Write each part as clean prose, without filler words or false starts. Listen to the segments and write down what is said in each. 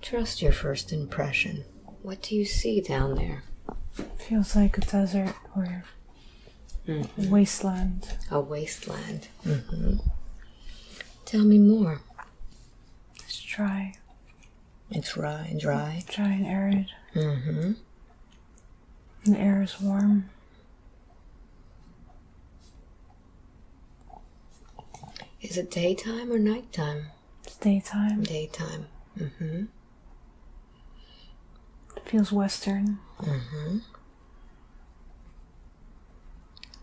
Trust your first impression. What do you see down there? Feels like a desert or a wasteland. A wasteland. Tell me more. It's dry. It's dry. Dry and arid. And the air is warm. Is it daytime or nighttime? It's daytime. Daytime. It feels western.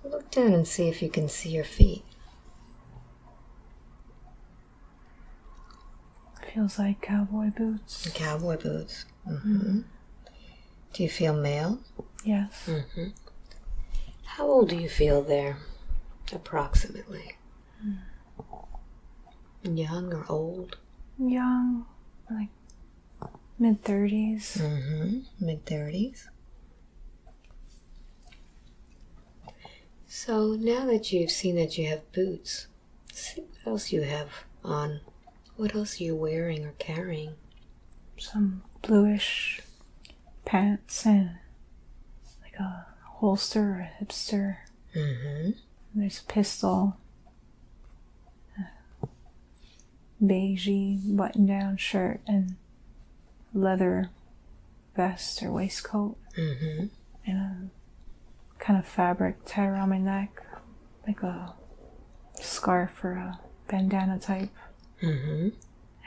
Look down and see if you can see your feet. Feels like cowboy boots. Cowboy boots. Do you feel male? Yes. How old do you feel there, approximately? Young or old? Young, like mid-30s. Mid-30s. So now that you've seen that you have boots, see what else you have on. What else are you wearing or carrying? Some bluish pants and like a holster or a hipster. There's a pistol. Beigey button-down shirt and leather vest or waistcoat. And a kind of fabric tied around my neck, like a scarf or a bandana type. And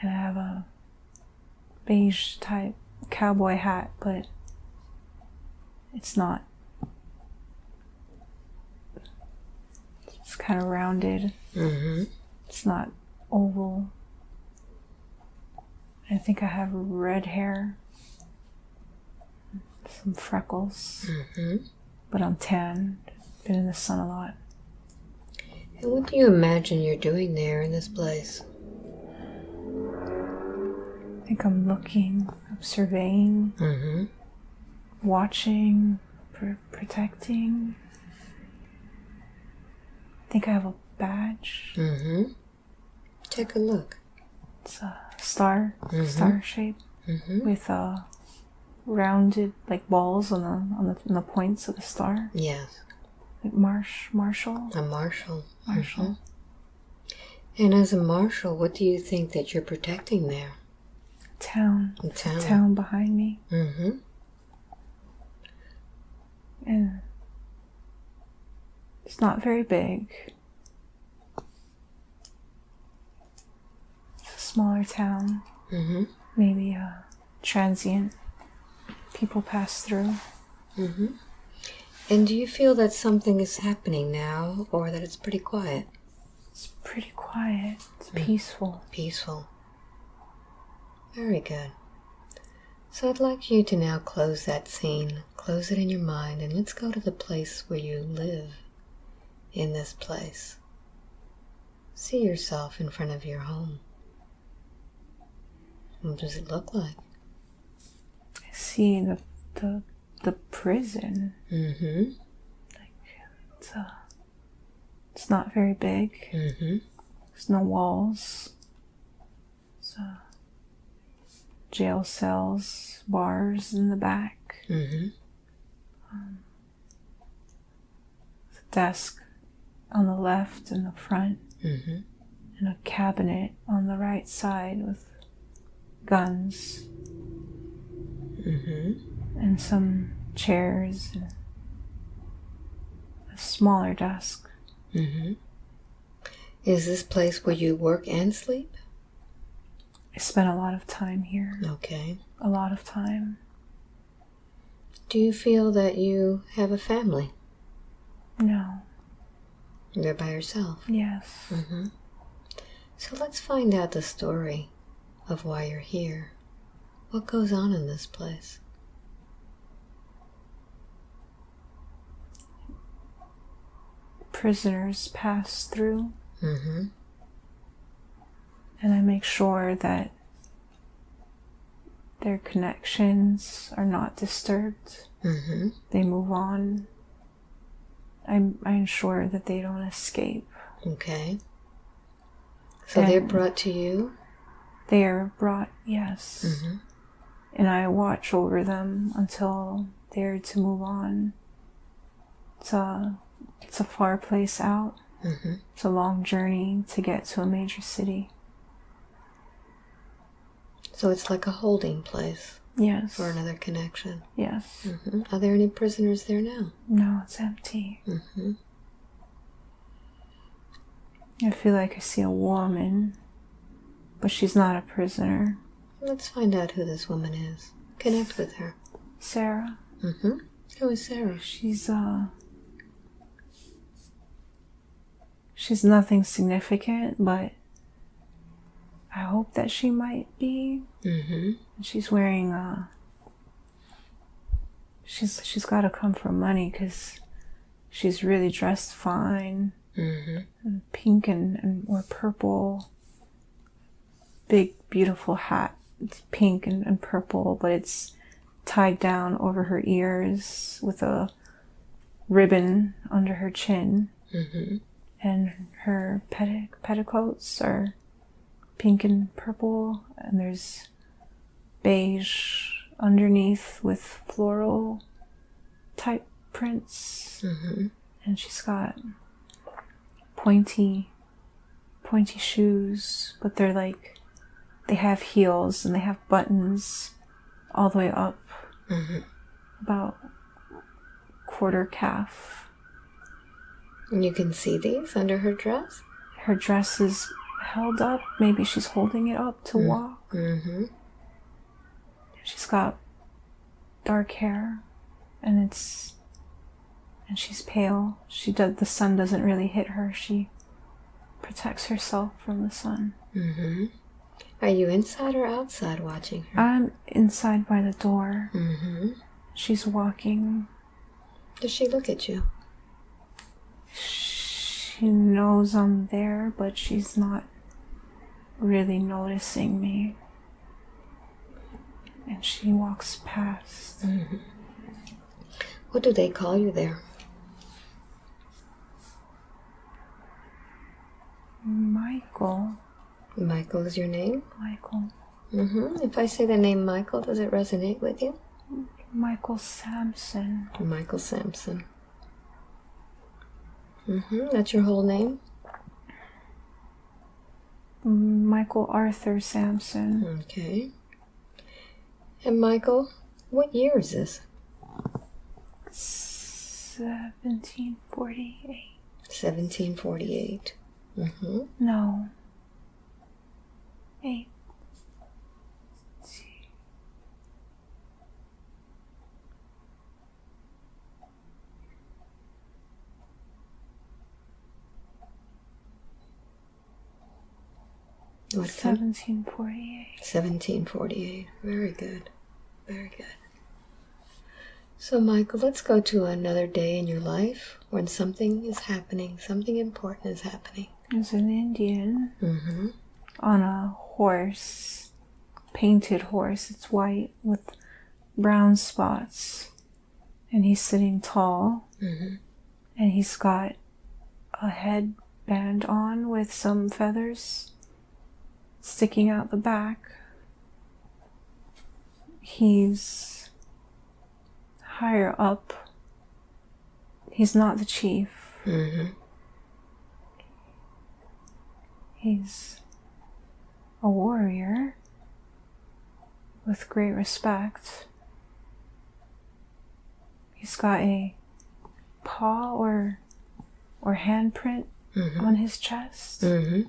I have a beige type cowboy hat, but it's not. It's kind of rounded. It's not oval. I think I have red hair, some freckles, but I'm tan. Been in the sun a lot. And what do you imagine you're doing there in this place? I think I'm looking, I'm surveying, watching, protecting. I think I have a badge. Take a look. It's a star, star shape, with rounded like balls on the points of the star. Yes. Like Marshal. A marshal. Marshal. And as a marshal, what do you think that you're protecting there? Town. A town. A town behind me. And it's not very big. It's a smaller town. Maybe a transient. People pass through. And do you feel that something is happening now, or that it's pretty quiet? It's pretty quiet. It's peaceful. Peaceful. Very good. So I'd like you to now close that scene. Close it in your mind, and let's go to the place where you live in this place. See yourself in front of your home. What does it look like? I see the prison. Like it's not very big. There's no walls. It's jail cells, bars in the back. There's a desk on the left and the front, and a cabinet on the right side with guns. And some chairs and a smaller desk. Is this place where you work and sleep? I spent a lot of time here. Okay. A lot of time. Do you feel that you have a family? No. You're by yourself? Yes. So let's find out the story of why you're here. What goes on in this place? Prisoners pass through. And I make sure that their connections are not disturbed. They move on. I ensure that they don't escape. Okay. So they're brought to you? They are brought, yes. and I watch over them until they're to move on. It's a far place out. Mm-hmm. It's a long journey to get to a major city. So it's like a holding place. Yes. For another connection. Yes. Mm-hmm. Are there any prisoners there now? No, it's empty. Mm-hmm. I feel like I see a woman, but she's not a prisoner. Let's find out who this woman is. Connect with her. Sarah. Mm-hmm. Who is Sarah? She's nothing significant, but I hope that she might be. Mm-hmm. She's wearing she's got to come for money because she's really dressed fine. Mm-hmm. And pink and or purple. Big beautiful hat. It's pink and purple, but it's tied down over her ears with a ribbon under her chin. Mm-hmm. And her petticoats are pink and purple, and there's beige underneath with floral type prints. Mm-hmm. And she's got pointy shoes, but they're like, they have heels and they have buttons all the way up. Mm-hmm. About quarter calf. And you can see these under her dress? Her dress is held up. Maybe she's holding it up to walk. Mm-hmm. She's got dark hair, and she's pale. The sun doesn't really hit her. She protects herself from the sun. Mm-hmm. Are you inside or outside watching her? I'm inside by the door. Mm-hmm. She's walking. Does she look at you? She knows I'm there, but she's not really noticing me. And she walks past. Mm-hmm. What do they call you there? Michael. Michael is your name? Michael. Mm-hmm. If I say the name Michael, does it resonate with you? Michael Samson. Michael Samson. Mm-hmm. That's your whole name? Michael Arthur Samson. Okay. And Michael, what year is this? 1748. 1748. Mm-hmm. No. 8. What 1748. 1748. Very good. Very good. So, Michael, let's go to another day in your life when something is happening, something important is happening. There's an Indian Mm-hmm. on a horse, painted horse. It's white with brown spots. And he's sitting tall. Mm-hmm. And he's got a headband on with some feathers sticking out the back. He's higher up. He's not the chief. Mm-hmm. He's a warrior with great respect. He's got a paw or handprint on his chest. Mm-hmm.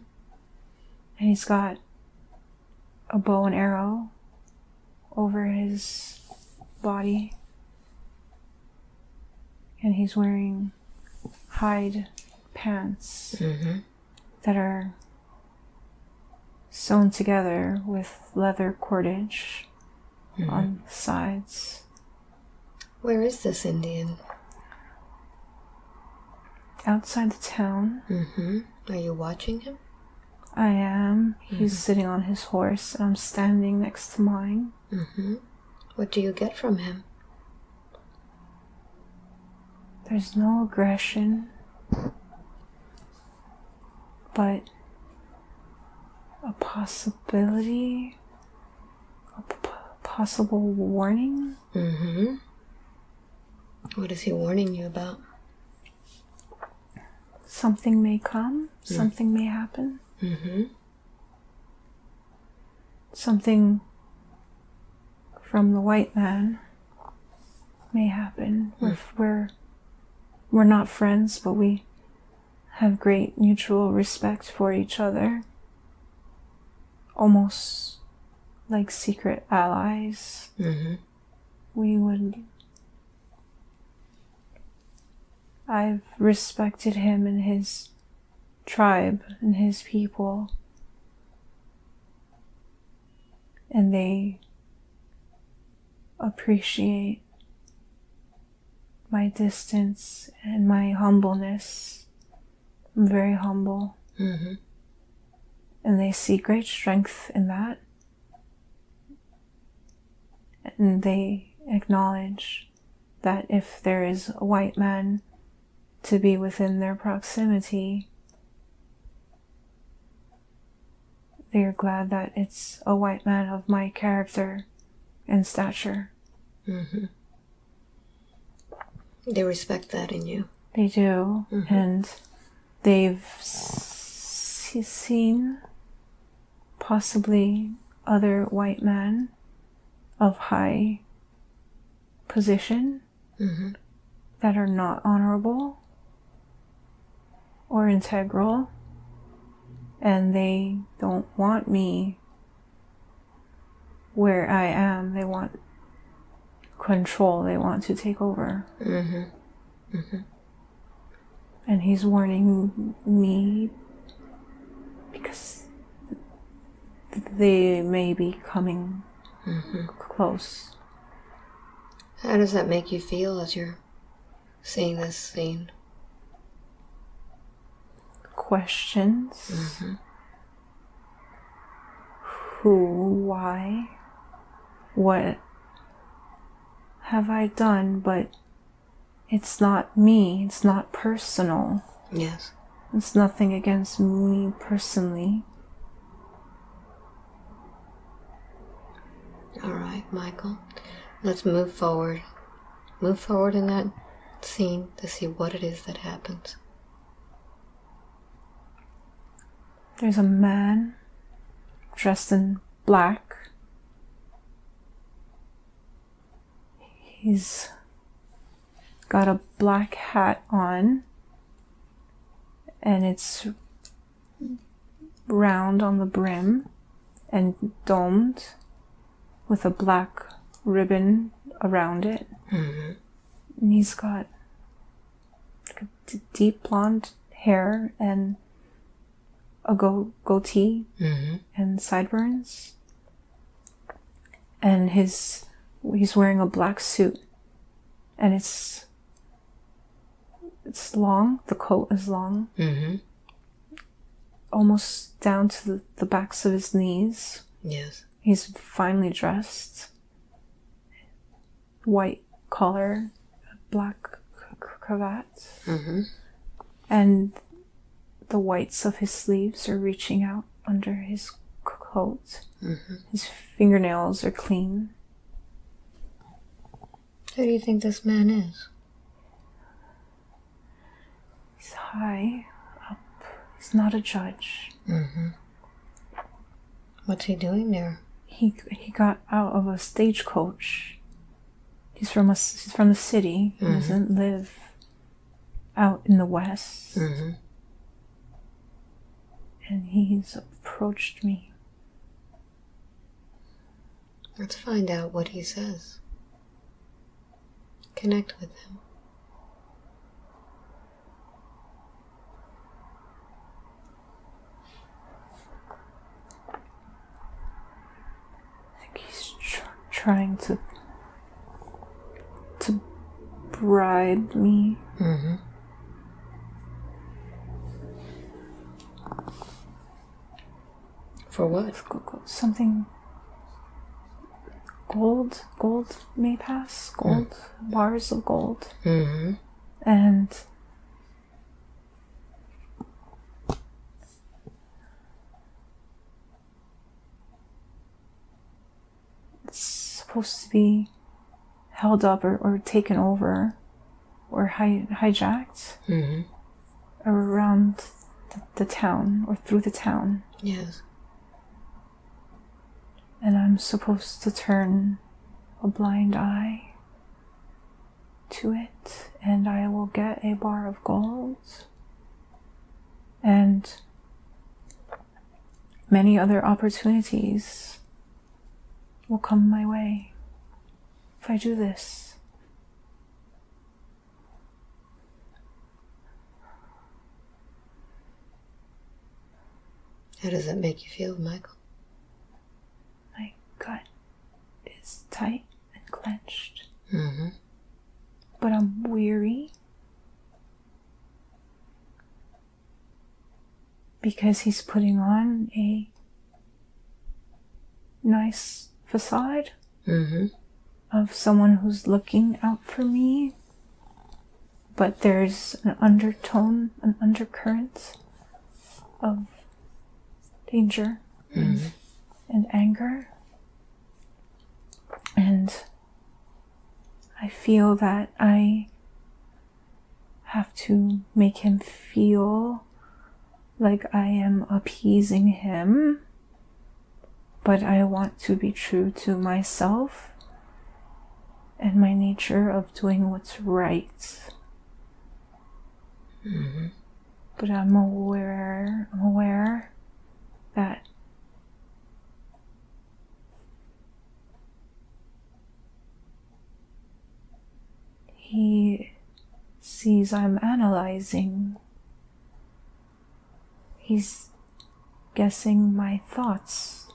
And he's got a bow and arrow over his body. And he's wearing hide pants that are sewn together with leather cordage on the sides. Where is this Indian? Outside the town. Mm-hmm. Are you watching him? I am. He's sitting on his horse, and I'm standing next to mine. Mm-hmm. What do you get from him? There's no aggression, but a possibility, possible warning. Mm-hmm. What is he warning you about? Something may come, something may happen. Mm-hmm. Something from the white man may happen. We're not friends, but we have great mutual respect for each other. Almost like secret allies. Mm-hmm. I've respected him and his tribe and his people. And they appreciate my distance and my humbleness. I'm very humble. Mm-hmm. And they see great strength in that. And they acknowledge that if there is a white man to be within their proximity, they are glad that it's a white man of my character and stature. Mm-hmm. They respect that in you. They do. Mm-hmm. And they've seen possibly other white men of high position mm-hmm. that are not honorable or integral, and they don't want me where I am. They want control. They want to take over. Mm-hmm. Mm-hmm. And he's warning me because they may be coming mm-hmm. close. How does that make you feel as you're seeing this scene? Questions. Mm-hmm. Who, why, what have I done? But it's not me. It's not personal. Yes. It's nothing against me personally. All right, Michael. Let's move forward. Move forward in that scene to see what it is that happens. There's a man dressed in black. He's got a black hat on, and it's round on the brim and domed with a black ribbon around it. Mm-hmm. And he's got like a deep blonde hair and a goatee mm-hmm. and sideburns. And he's wearing a black suit. And it's long. The coat is long. Mm-hmm. Almost down to the backs of his knees. Yes. He's finely dressed. White collar, black cravat. Mm-hmm. And the whites of his sleeves are reaching out under his coat. Mm-hmm. His fingernails are clean. Who do you think this man is? He's high up. He's not a judge. Mm-hmm. What's he doing there? He got out of a stagecoach. He's from the city. He mm-hmm. doesn't live out in the west. Mm-hmm. And he's approached me. Let's find out what he says. Connect with him. I think he's trying to bribe me. Mm-hmm. For what? Something. Gold may pass. Gold. Bars of gold. Mm-hmm. And it's supposed to be held up or taken over or hijacked around the town or through the town. Yes. And I'm supposed to turn a blind eye to it, and I will get a bar of gold and many other opportunities will come my way if I do this. How does that make you feel, Michael? My gut is tight and clenched. But I'm weary because he's putting on a nice facade of someone who's looking out for me, but there's an undertone, an undercurrent of danger and anger, and I feel that I have to make him feel like I am appeasing him, but I want to be true to myself and my nature of doing what's right. But I'm aware that he sees I'm analyzing. He's guessing my thoughts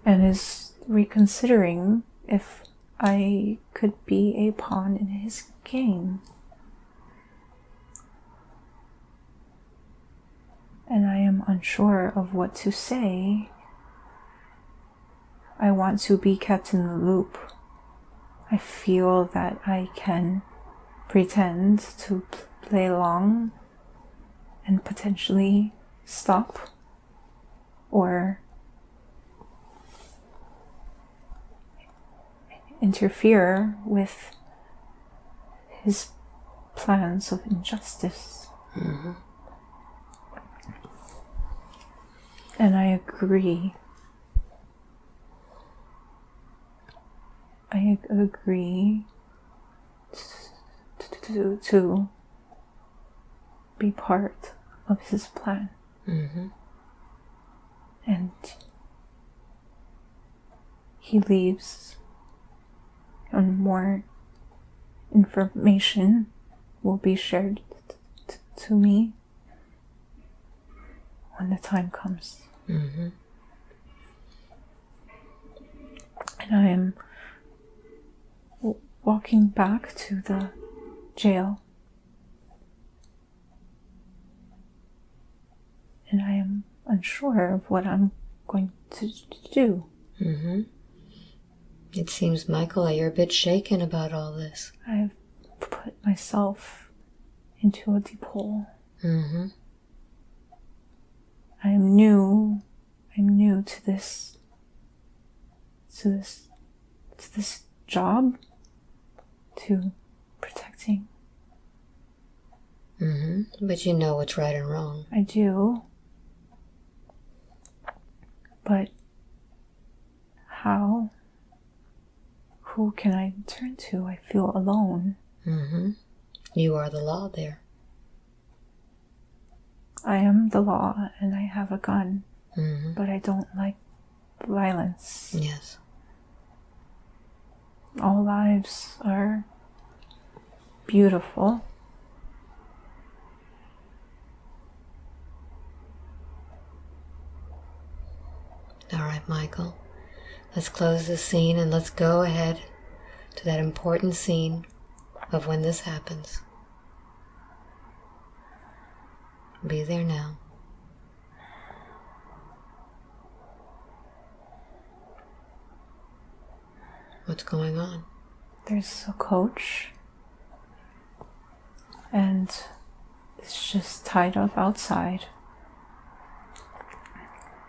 and is reconsidering if I could be a pawn in his game. And I am unsure of what to say. I want to be kept in the loop. I feel that I can pretend to play along and potentially stop or interfere with his plans of injustice. And I agree. I agree to be part of his plan. And he leaves, and more information will be shared to me when the time comes. And I am walking back to the jail, and I am unsure of what I'm going to do. It seems, Michael, you're a bit shaken about all this. I've put myself into a deep hole. I'm new to this job, to protecting. But you know what's right and wrong. I do. But how? Who can I turn to? I feel alone. You are the law there. I am the law, and I have a gun, but I don't like violence. Yes. All lives are beautiful. All right, Michael. Let's close this scene and let's go ahead to that important scene of when this happens. Be there now. What's going on? There's a coach, and it's just tied up outside.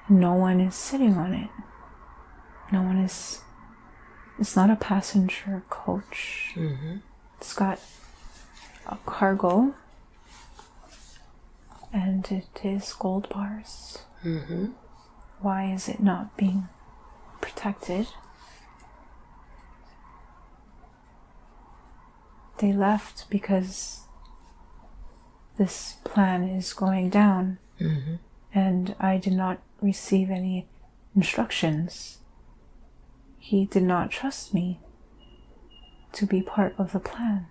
No one is sitting on it. No one is... It's not a passenger coach. It's got a cargo. And it is gold bars. Why is it not being protected? They left because this plan is going down. And I did not receive any instructions. He did not trust me to be part of the plan.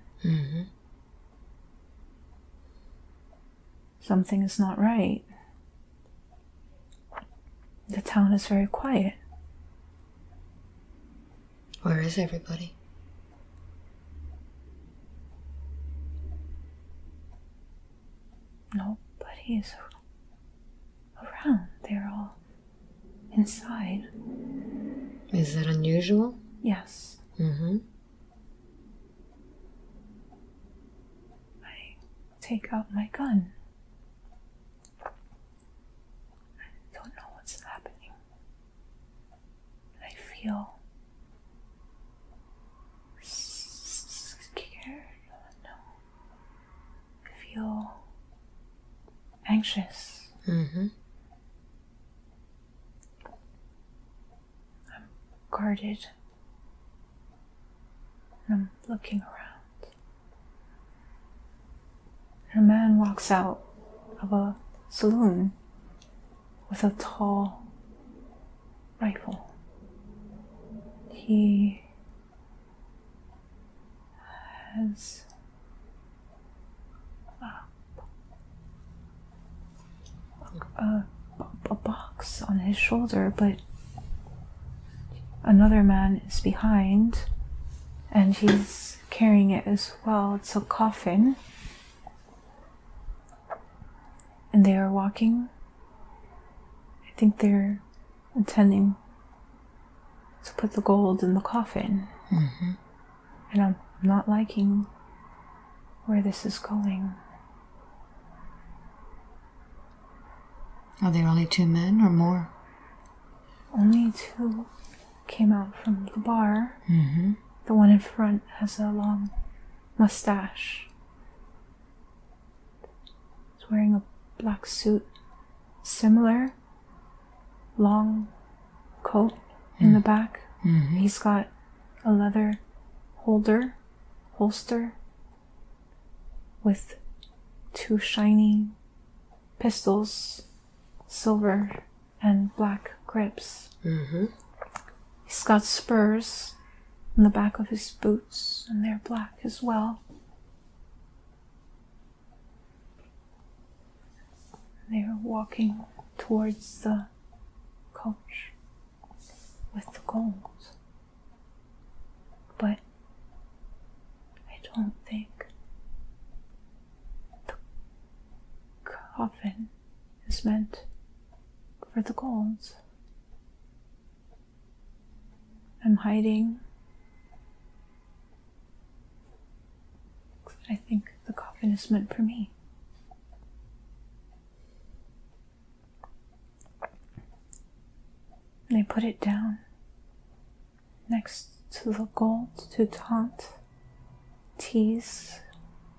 Something is not right. The town is very quiet. Where is everybody? Nobody is around. They're all inside. Is that unusual? Yes. I take out my gun. I don't know what's happening. I feel scared. No. I feel anxious. I'm guarded. I'm looking around. A man walks out of a saloon with a tall rifle. He has a box on his shoulder, but another man is behind and he's carrying it as well. It's a coffin. And they are walking. I think they're intending to put the gold in the coffin. And I'm not liking where this is going. Are there only 2 men or more? Only 2 came out from the bar. The one in front has a long mustache. He's wearing a black suit, similar long coat in the back. He's got a leather holster with 2 shiny pistols, silver and black grips. He's got spurs on the back of his boots, and they're black as well. They're walking towards the coach with the gold. But I don't think the coffin is meant for the gold. I'm hiding. I think the coffin is meant for me. They put it down next to the gold to taunt, tease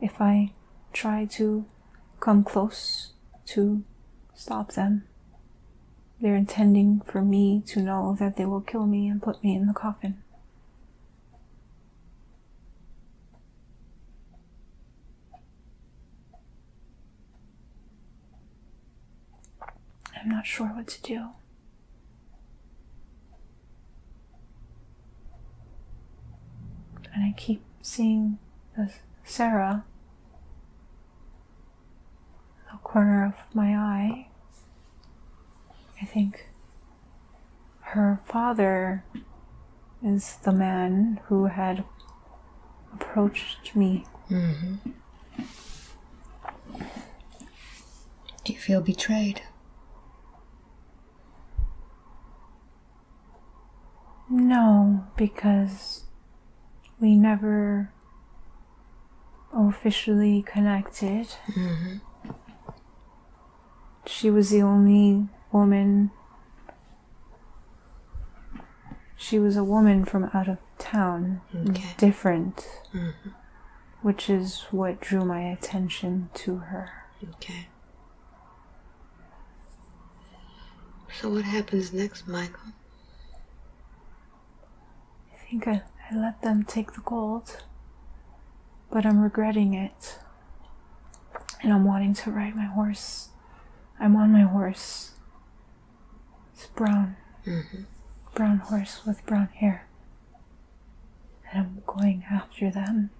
if I try to come close to stop them. They're intending for me to know that they will kill me and put me in the coffin. I'm not sure what to do. And I keep seeing Sarah, the corner of my eye. I think her father is the man who had approached me. Do you feel betrayed? No, because we never officially connected. She was the only woman She was a woman from out of town, Okay. different, Mm-hmm. which is what drew my attention to her. Okay. So what happens next, Michael? I think I let them take the gold, but I'm regretting it. And I'm wanting to ride my horse. I'm on my horse. It's brown. Mm-hmm. Brown horse with brown hair. And I'm going after them.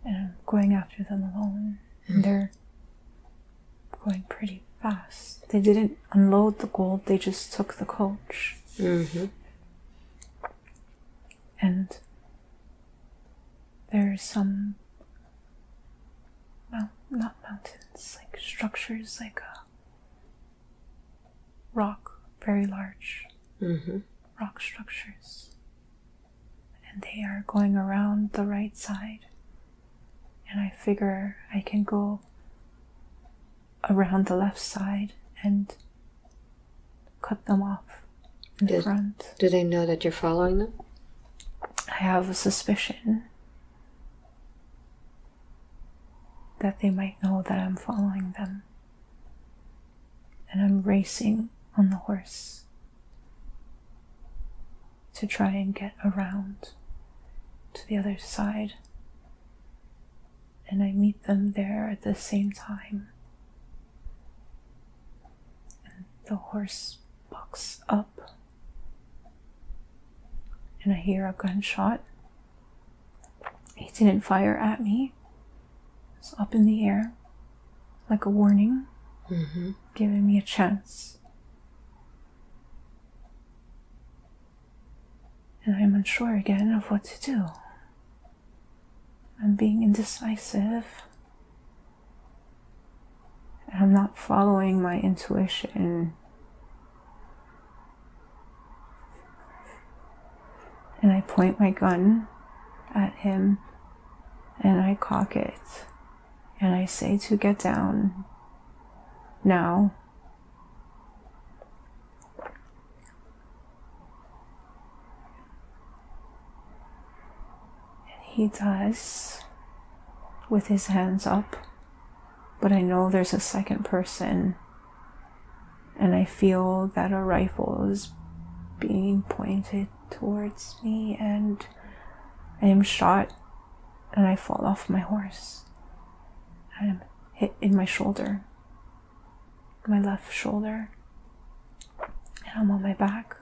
And I'm going after them alone. And they're going pretty fast. They didn't unload the gold, they just took the coach. Mm-hmm. And there's some, not mountains, like structures, like a rock, very large rock structures. And they are going around the right side. And I figure I can go around the left side and cut them off in front. Do they know that you're following them? I have a suspicion that they might know that I'm following them. And I'm racing on the horse to try and get around to the other side. And I meet them there at the same time. And the horse bucks up. And I hear a gunshot. He didn't fire at me. It's up in the air, like a warning, giving me a chance. And I'm unsure again of what to do. I'm being indecisive. And I'm not following my intuition. And I point my gun at him, and I cock it, and I say to get down now. And he does, with his hands up, but I know there's a second person, and I feel that a rifle is being pointed towards me, and I am shot, and I fall off my horse. I am hit in my shoulder, my left shoulder, and I'm on my back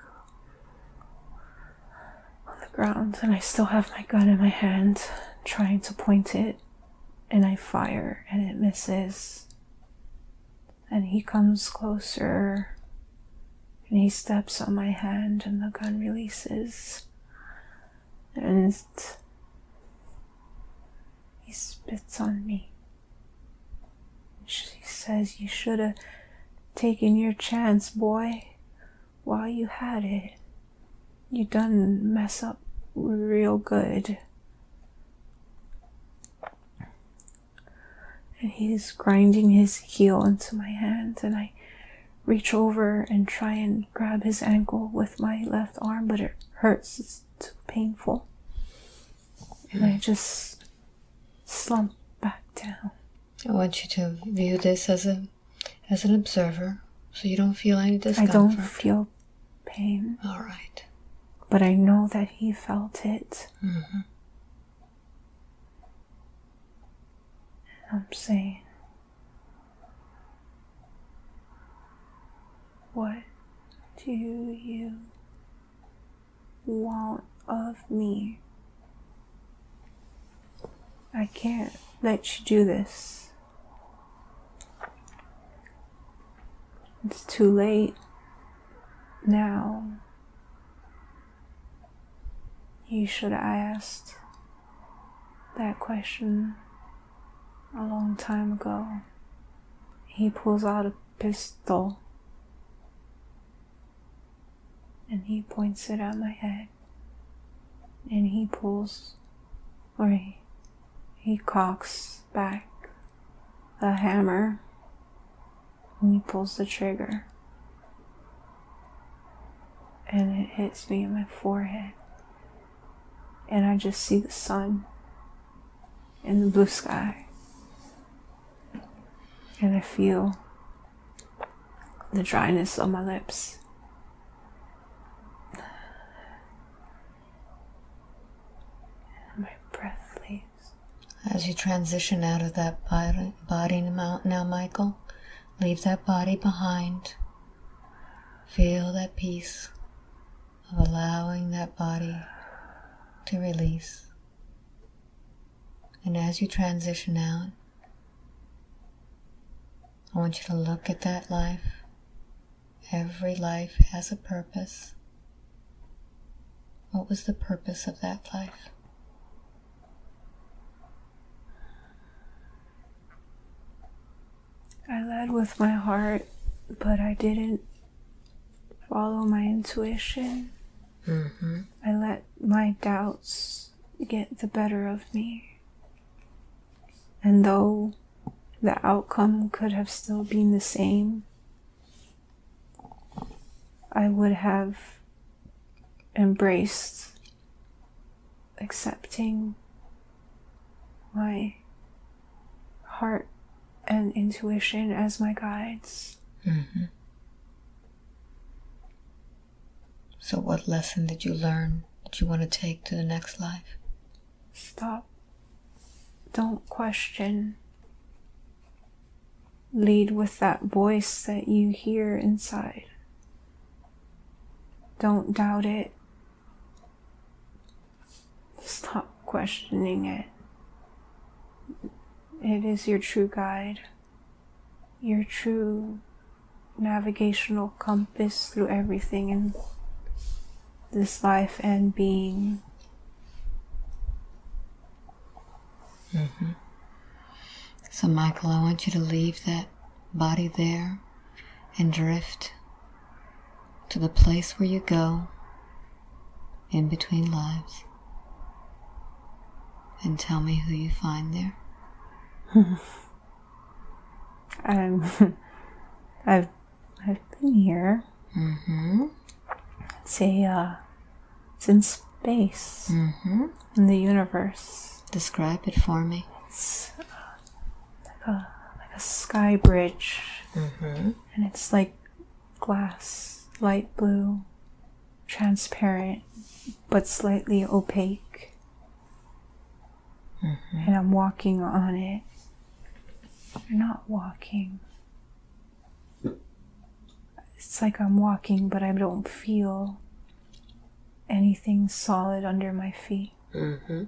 on the ground, and I still have my gun in my hand, trying to point it, and I fire, and it misses, and he comes closer, and he steps on my hand, and the gun releases, and he spits on me. She says, "You should have taken your chance, boy, while you had it. You done mess up real good." And he's grinding his heel into my hand, and I reach over and try and grab his ankle with my left arm, but it hurts. It's too painful. And I just slump back down. I want you to view this as an observer, so you don't feel any discomfort. I don't feel pain. All right. But I know that he felt it. Mm-hmm. And I'm saying, what do you want of me? I can't let you do this. It's too late now. You should have asked that question a long time ago. He pulls out a pistol and he points it at my head, and he pulls, or he cocks back the hammer and he pulls the trigger. and it hits me in my forehead. And I just see the sun in the blue sky. And I feel the dryness on my lips. And my breath leaves. As you transition out of that body now, Michael, leave that body behind. Feel that peace of allowing that body to release. And as you transition out, I want you to look at that life. Every life has a purpose. What was the purpose of that life? I led with my heart, but I didn't follow my intuition. Mm-hmm. I let my doubts get the better of me. And though the outcome could have still been the same, I would have embraced accepting my heart and intuition as my guides. Mm-hmm. So what lesson did you learn that you want to take to the next life? Stop. Don't question. Lead with that voice that you hear inside. Don't doubt it. Stop questioning it. It is your true guide, your true navigational compass through everything in this life and being. Mm-hmm. So Michael, I want you to leave that body there and drift to the place where you go in between lives, and tell me who you find there. I've been here. Mm-hmm. It's in space. Mm-hmm. In the universe. Describe it for me. It's like a sky bridge. Mm-hmm. And it's like glass, light blue, transparent, but slightly opaque. Mm-hmm. And I'm walking on it. You're not walking. It's like I'm walking, but I don't feel anything solid under my feet. Mm-hmm.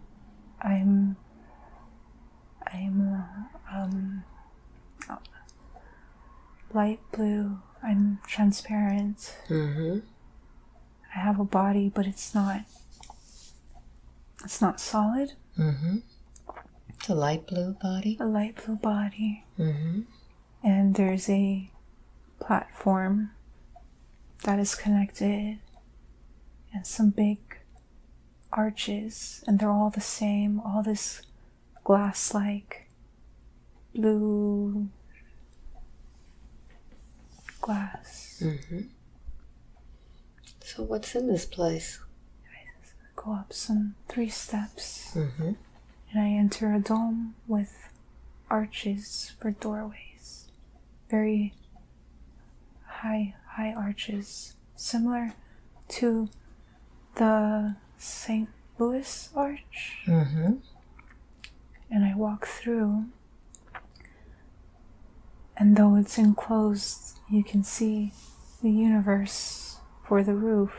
I'm light blue. I'm transparent. Mm-hmm. I have a body, but it's not solid. Mm-hmm. It's a light blue body. A light blue body. Mm-hmm. And there's a platform that is connected and some big arches, and they're all the same, all this glass-like blue glass. Mm-hmm. So what's in this place? I go up some 3 steps, Mm-hmm. and I enter a dome with arches for doorways. Very high arches, similar to the St. Louis Arch. Mm-hmm. And I walk through, and though it's enclosed, you can see the universe for the roof.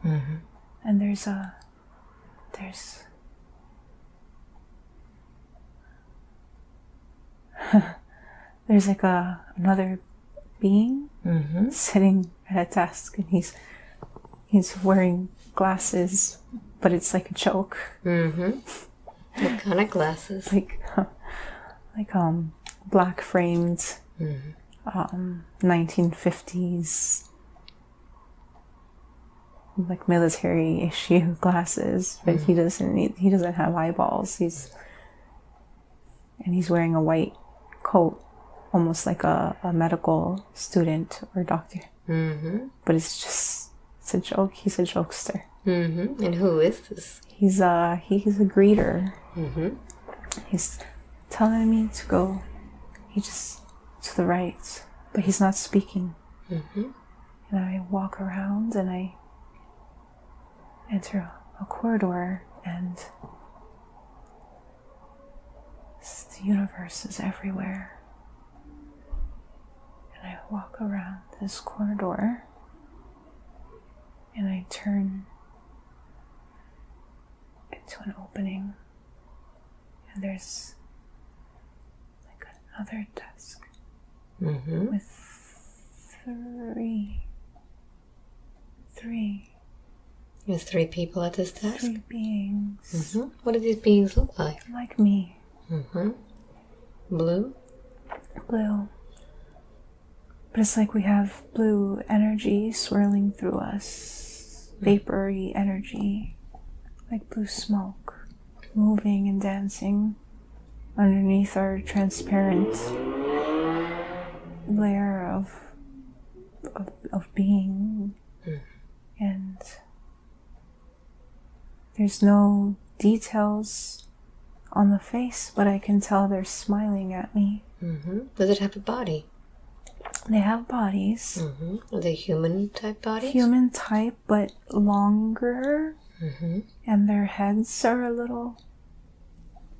Mm-hmm. And there's like another being Mm-hmm. sitting at a desk, and he's wearing glasses, but it's like a joke. Mm-hmm. What kind of glasses? like black framed, Mm-hmm. 1950s like military issue glasses, but he doesn't have eyeballs. He's wearing a white coat, almost like a medical student or doctor. Mm-hmm. But it's just It's a joke. He's a jokester. Mm-hmm. And who is this? He's a greeter. Mm-hmm. He's telling me to go. He just to the right, but he's not speaking. Mm-hmm. And I walk around and I enter a corridor, and the universe is everywhere. And I walk around this corridor and I turn into an opening, and there's like another desk with three. There's 3 people at this desk? 3 beings. Mm-hmm. What do these beings look like? Like me. Mm-hmm. Blue? Blue. But it's like we have blue energy swirling through us. Vapory energy. Like blue smoke. Moving and dancing underneath our transparent layer of being. And there's no details on the face, but I can tell they're smiling at me. Mm-hmm. Does it have a body? They have bodies. Mm-hmm. Are they human type bodies? Human type, but longer. Mm-hmm. And their heads are a little,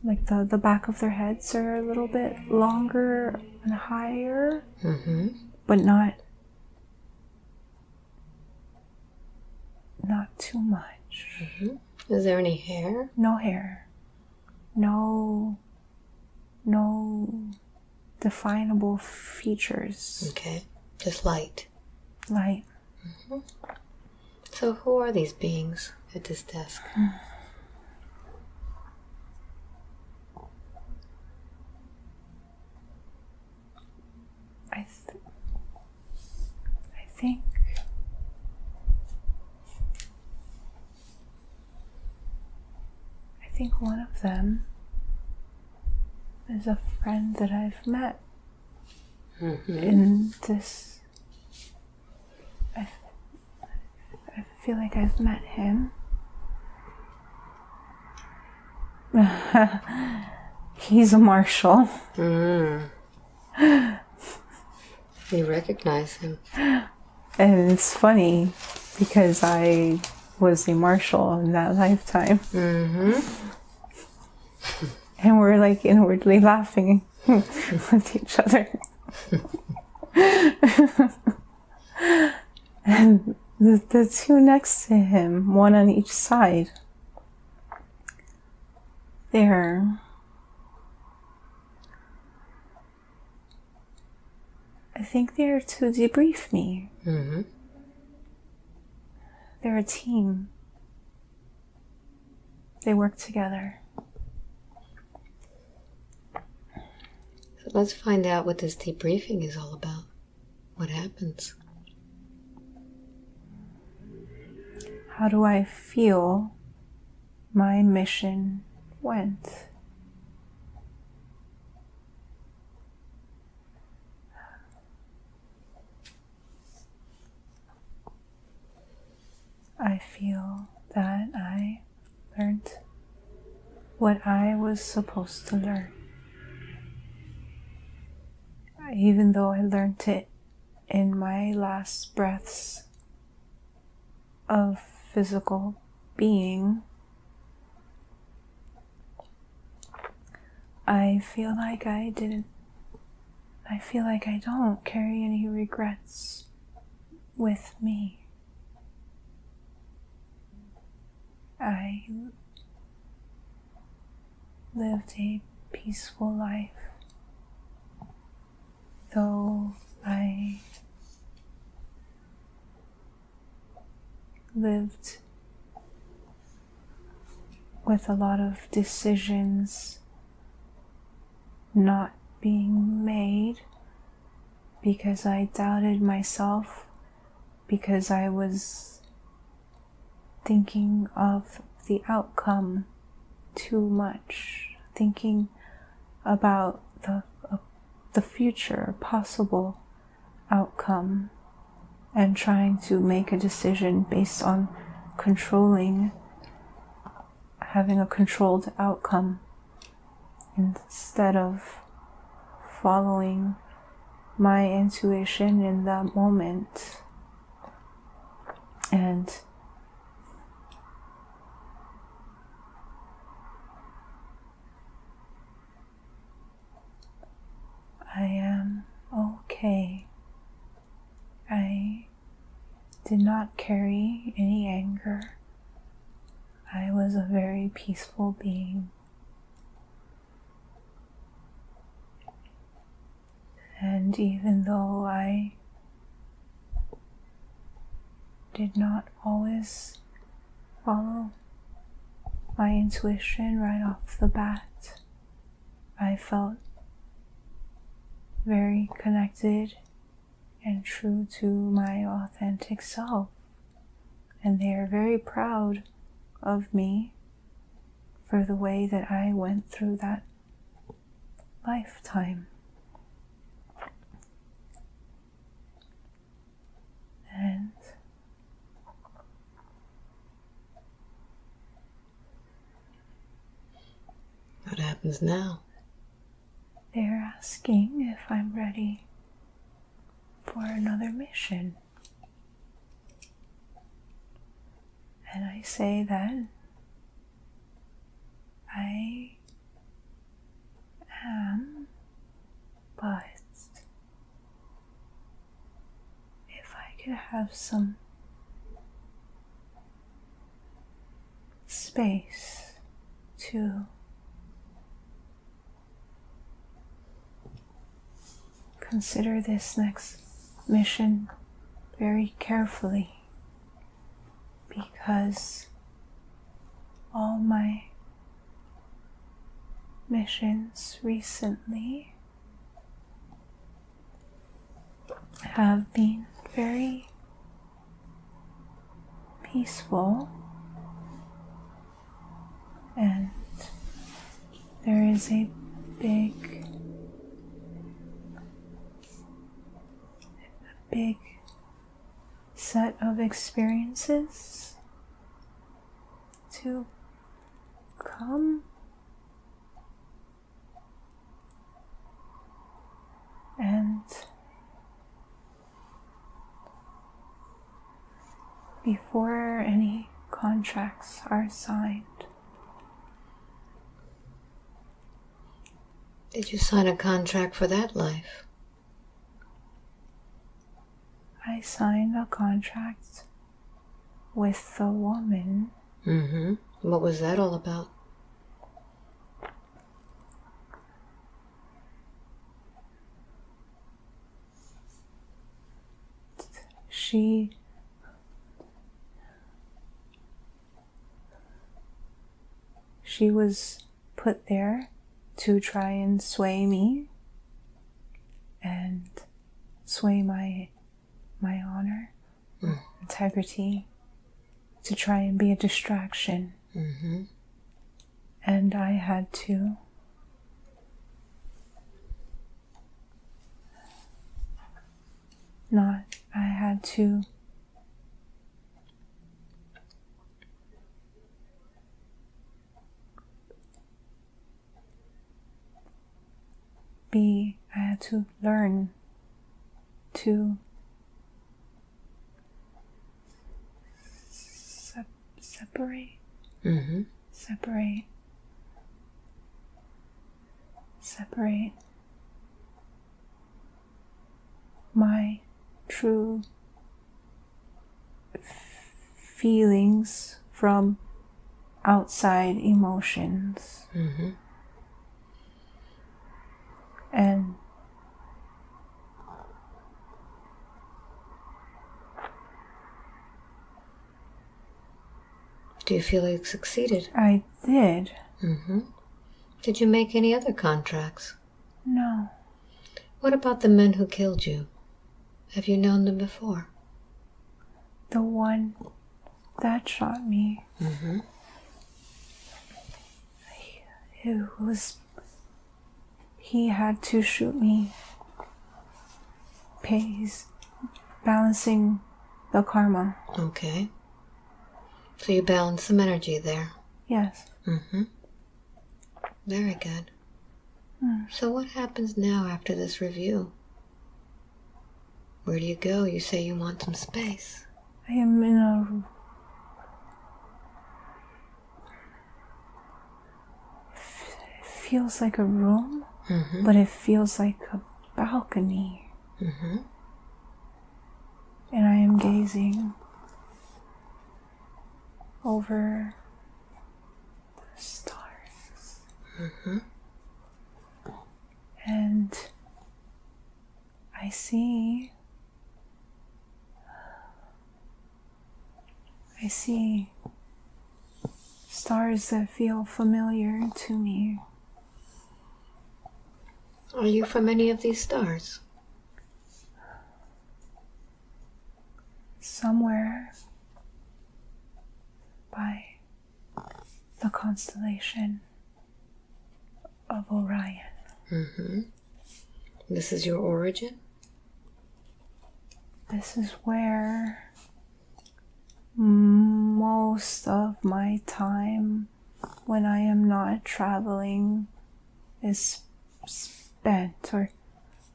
like the back of their heads are a little bit longer and higher, but not too much. Mm-hmm. Is there any hair? No hair. No definable features. Okay. Just light. Light. Mm-hmm. So who are these beings at this desk? I think one of them is a friend that I've met in this. I feel like I've met him. He's a Marshal. You recognize him. And it's funny because I was a Marshal in that lifetime. And we're like inwardly laughing with each other. And the 2 next to him, one on each side, I think they're to debrief me. They're a team. They work together. So let's find out what this debriefing is all about. What happens? How do I feel my mission went? I feel that I learned what I was supposed to learn. Even though I learned it in my last breaths of physical being, I feel like I don't carry any regrets with me. I lived a peaceful life, though I lived with a lot of decisions not being made because I doubted myself, because I was thinking of the outcome too much, thinking about the future possible outcome and trying to make a decision based on having a controlled outcome instead of following my intuition in that moment. And I am okay. I did not carry any anger. I was a very peaceful being. And even though I did not always follow my intuition right off the bat, I felt very connected and true to my authentic self. And they are very proud of me for the way that I went through that lifetime. And what happens now? They're asking if I'm ready for another mission. And I say that I am, but if I could have some space to consider this next mission very carefully, because all my missions recently have been very peaceful, and there is a big set of experiences to come, and before any contracts are signed. Did you sign a contract for that life? I signed a contract with the woman. Mm-hmm. What was that all about? She was put there to try and sway me and sway my honor, integrity, to try and be a distraction. Mm-hmm. And I had to learn to separate. Mm-hmm. Separate my true feelings from outside emotions. Mm-hmm. And do you feel you succeeded? I did. Mm-hmm. Did you make any other contracts? No. What about the men who killed you? Have you known them before? The one that shot me. Mm-hmm. He had to shoot me. balancing the karma. Okay. So you balance some energy there. Yes. Mm-hmm. Very good. So what happens now after this review? Where do you go? You say you want some space. I am in a... It feels like a room, but it feels like a balcony. Mm-hmm. And I am gazing over the stars. Mm-hmm. And I see stars that feel familiar to me. Are you from any of these stars? Somewhere by the constellation of Orion. Mm-hmm. This is your origin? This is where most of my time, when I am not traveling, is spent, or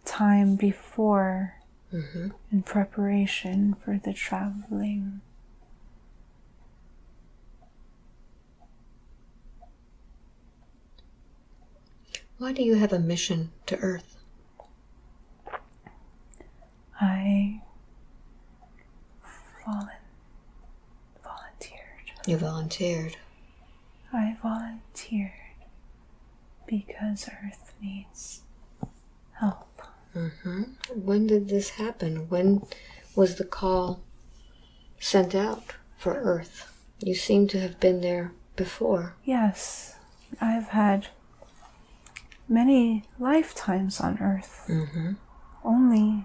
time before in preparation for the traveling. Why do you have a mission to Earth? I volunteered. You volunteered. I volunteered because Earth needs help. Mm-hmm. When did this happen? When was the call sent out for Earth? You seem to have been there before. Yes, I've had many lifetimes on Earth. Mm-hmm. Only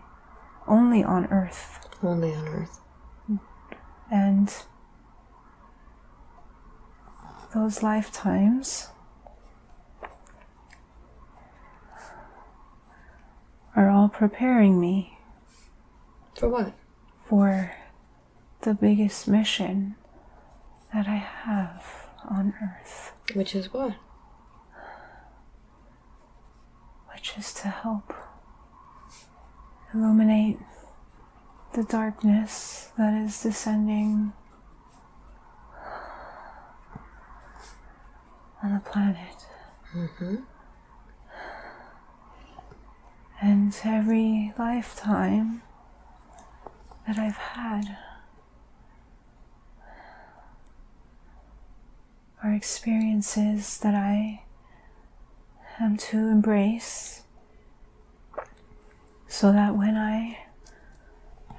on Earth. Only on Earth. And those lifetimes are all preparing me. For what? For the biggest mission that I have on Earth. Which is what? Which is to help illuminate the darkness that is descending on the planet. Mm-hmm. And every lifetime that I've had are experiences that I am to embrace, so that when I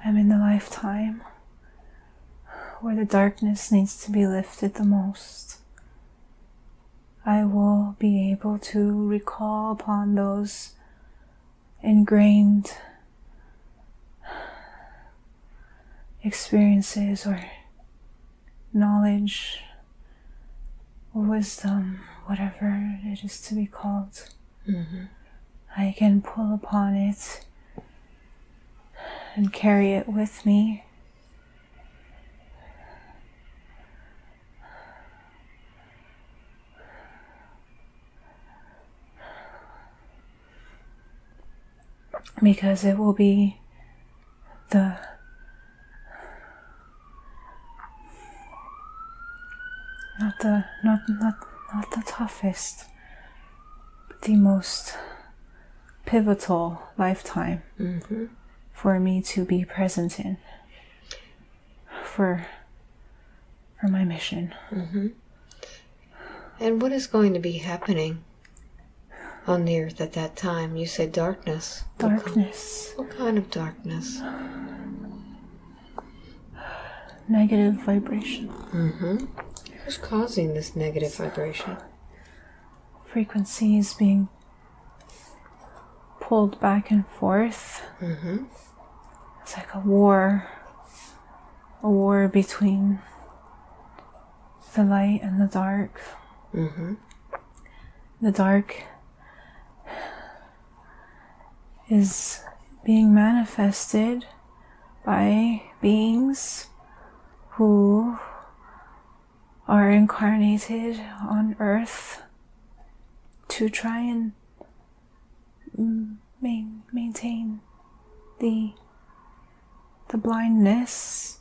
am in the lifetime where the darkness needs to be lifted the most, I will be able to recall upon those ingrained experiences or knowledge or wisdom, whatever it is to be called. Mm-hmm. I can pull upon it and carry it with me. Because it will be not the toughest, but the most pivotal lifetime for me to be present in for my mission. Mm-hmm. And what is going to be happening on the Earth at that time? You said darkness. Darkness. What kind of darkness? Negative vibration. Mm-hmm. Who's causing this negative vibration? Frequencies being pulled back and forth. Mm-hmm. It's like a war between the light and the dark. Mm-hmm. The dark is being manifested by beings who are incarnated on Earth to try and maintain the blindness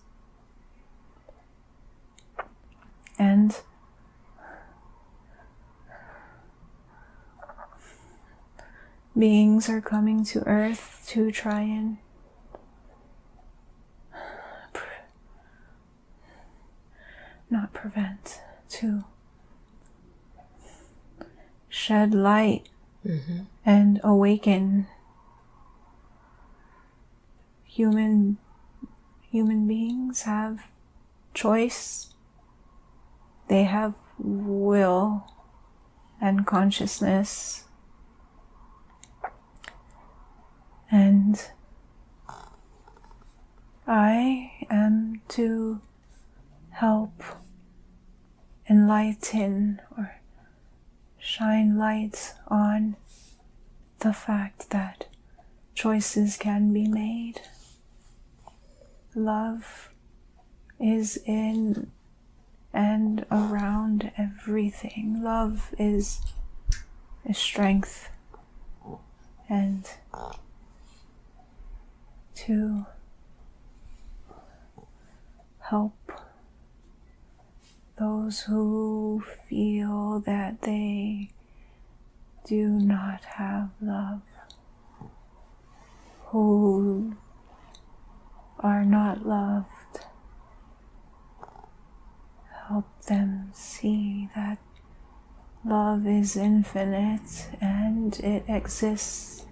and beings are coming to Earth to try and not prevent, to shed light and awaken human beings have choice. They have will and consciousness. And I am to help enlighten or shine light on the fact that choices can be made. Love is in and around everything. Love is strength, and to help those who feel that they do not have love, who are not loved, help them see that love is infinite and it exists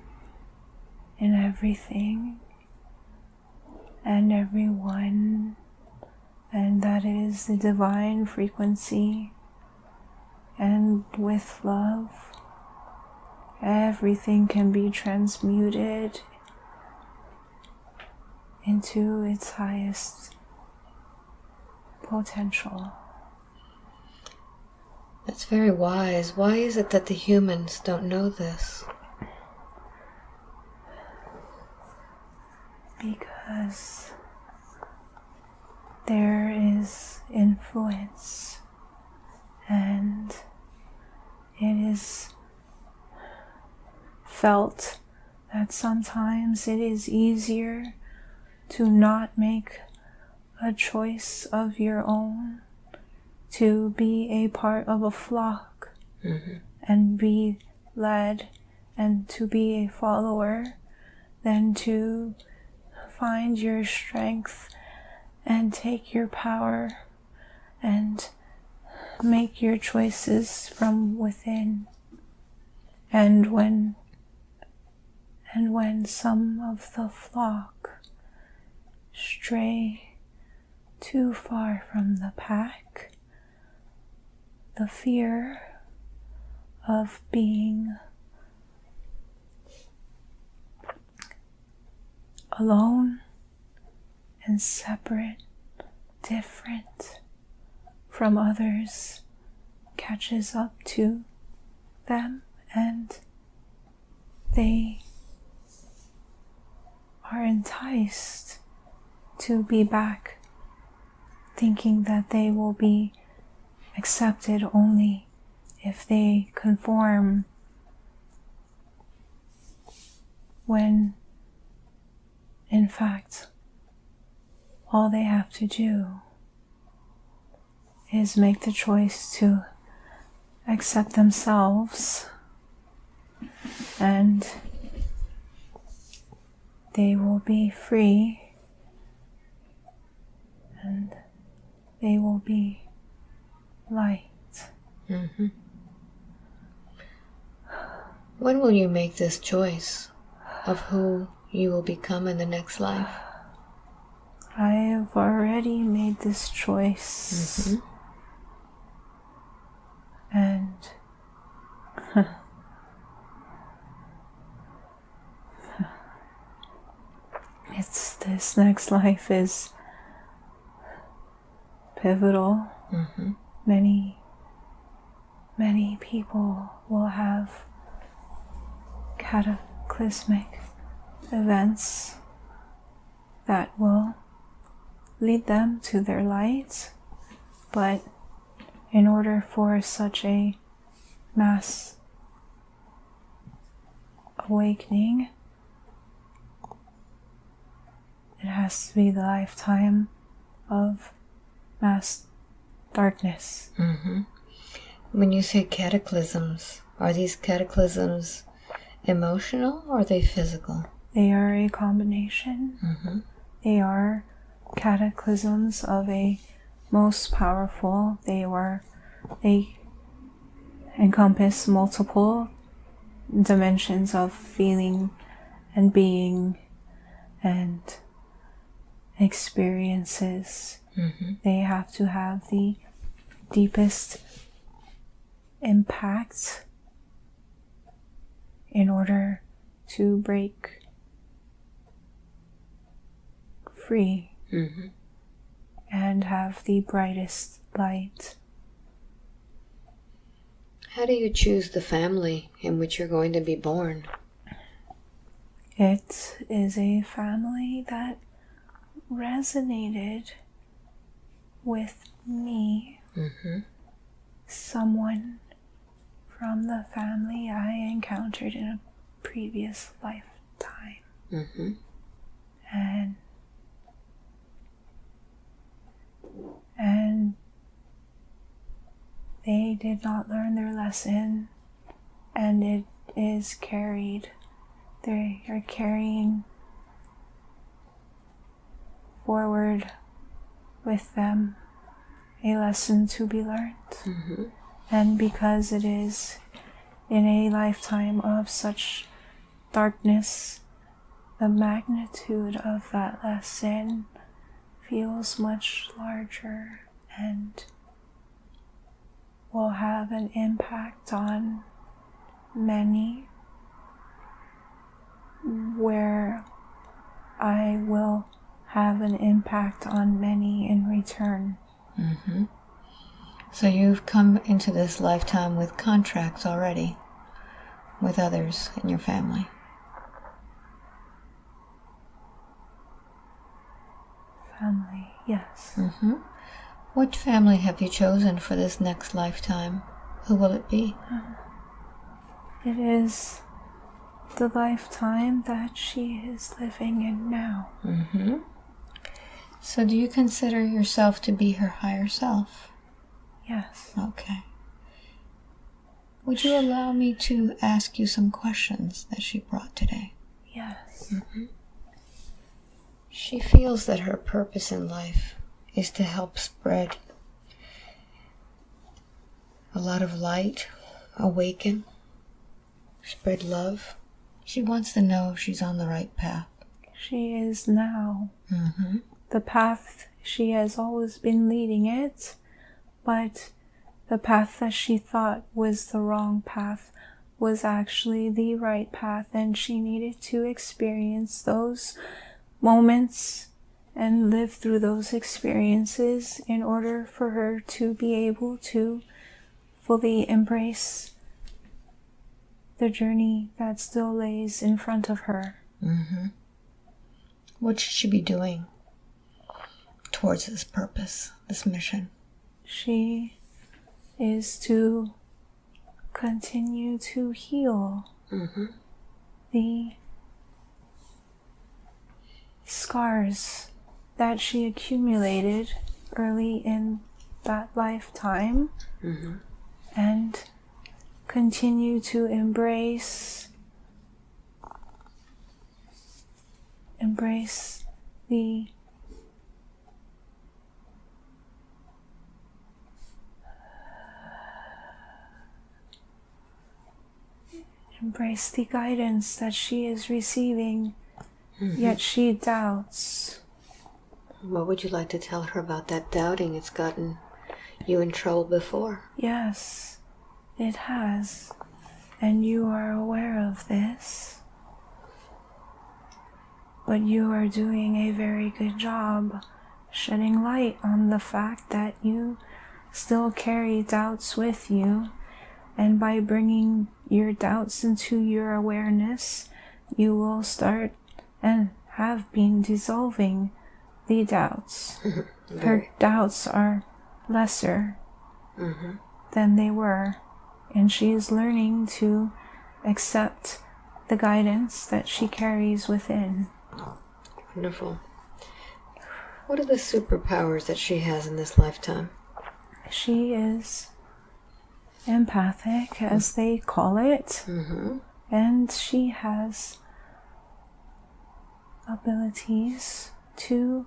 in everything and everyone, and that is the divine frequency, and with love everything can be transmuted into its highest potential. That's very wise. Why is it that the humans don't know this? Because there is influence, and it is felt that sometimes it is easier to not make a choice of your own, to be a part of a flock and be led and to be a follower, than to find your strength and take your power and make your choices from within. And when some of the flock stray too far from the pack, the fear of being alone and separate, different from others, catches up to them, and they are enticed to be back, thinking that they will be accepted only if they conform, when in fact all they have to do is make the choice to accept themselves, and they will be free, and they will be light. When will you make this choice of who you will become in the next life? I have already made this choice. And this next life is pivotal. Many people will have cataclysmic events that will lead them to their light. But in order for such a mass awakening, it has to be the lifetime of mass darkness. Mm-hmm. When you say cataclysms, are these cataclysms emotional or are they physical? They are a combination. Mm-hmm. They are cataclysms of a most powerful. They encompass multiple dimensions of feeling and being and experiences. Mm-hmm. They have to have the deepest impact in order to break free. Mm-hmm. And have the brightest light. How do you choose the family in which you're going to be born? It is a family that resonated with me. Mm-hmm. Someone from the family I encountered in a previous lifetime. Mm-hmm. And they did not learn their lesson, and it is carried. They are carrying forward with them a lesson to be learned. Mm-hmm. And because it is in a lifetime of such darkness, the magnitude of that lesson feels much larger and will have an impact on many, where I will have an impact on many in return. Mm-hmm. So you've come into this lifetime with contracts already with others in your family. Family, yes. Mm-hmm. What family have you chosen for this next lifetime? Who will it be? It is the lifetime that she is living in now. Mm-hmm. So do you consider yourself to be her higher self? Yes. Okay. Would you allow me to ask you some questions that she brought today? Yes. Mm-hmm. She feels that her purpose in life is to help spread a lot of light, awaken, spread love. She wants to know if she's on the right path. She is now. Mm-hmm. The path, she has always been leading it, but the path that she thought was the wrong path was actually the right path, and she needed to experience those moments and live through those experiences in order for her to be able to fully embrace the journey that still lays in front of her. Mm-hmm. What should she be doing towards this purpose, this mission? She is to continue to heal Mm-hmm. the scars that she accumulated early in that lifetime. Mm-hmm. And continue to embrace the guidance that she is receiving. Mm-hmm. Yet she doubts. What would you like to tell her about that doubting? It's gotten you in trouble before. Yes, it has. And you are aware of this. But you are doing a very good job shedding light on the fact that you still carry doubts with you. And by bringing your doubts into your awareness, you will start and have been dissolving the doubts. Her doubts are lesser than they were, and she is learning to accept the guidance that she carries within. Wonderful. What are the superpowers that she has in this lifetime? She is empathic, as they call it, and she has abilities to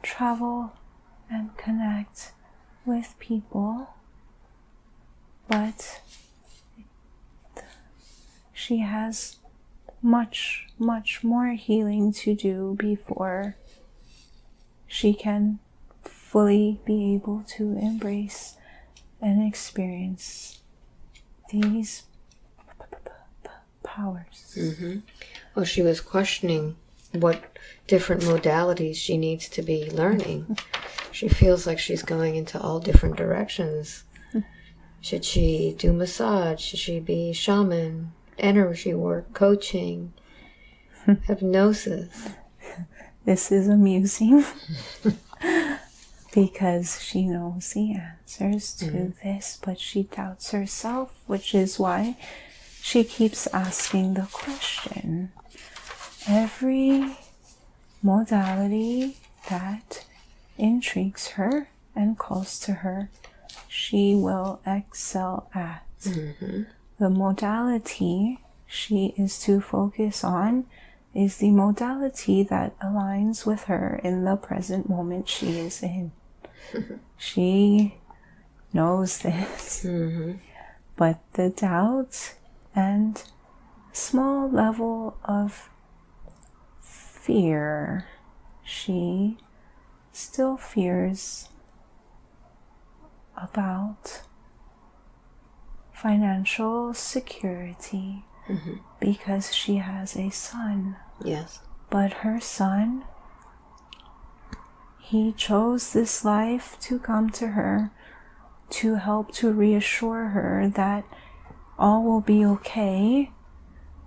travel and connect with people, but she has much, much more healing to do before she can fully be able to embrace and experience these powers. Well, she was questioning what different modalities she needs to be learning. She feels like she's going into all different directions. Should she do massage? Should she be shaman, energy work, coaching, hypnosis? This is amusing because she knows the answers to this, but she doubts herself, which is why she keeps asking the question. Every modality that intrigues her and calls to her, she will excel at. The modality she is to focus on is the modality that aligns with her in the present moment she is in. She knows this, but the doubt and small level of fear, she still fears about financial security because she has a son. Yes. But her son, he chose this life to come to her to help to reassure her that all will be okay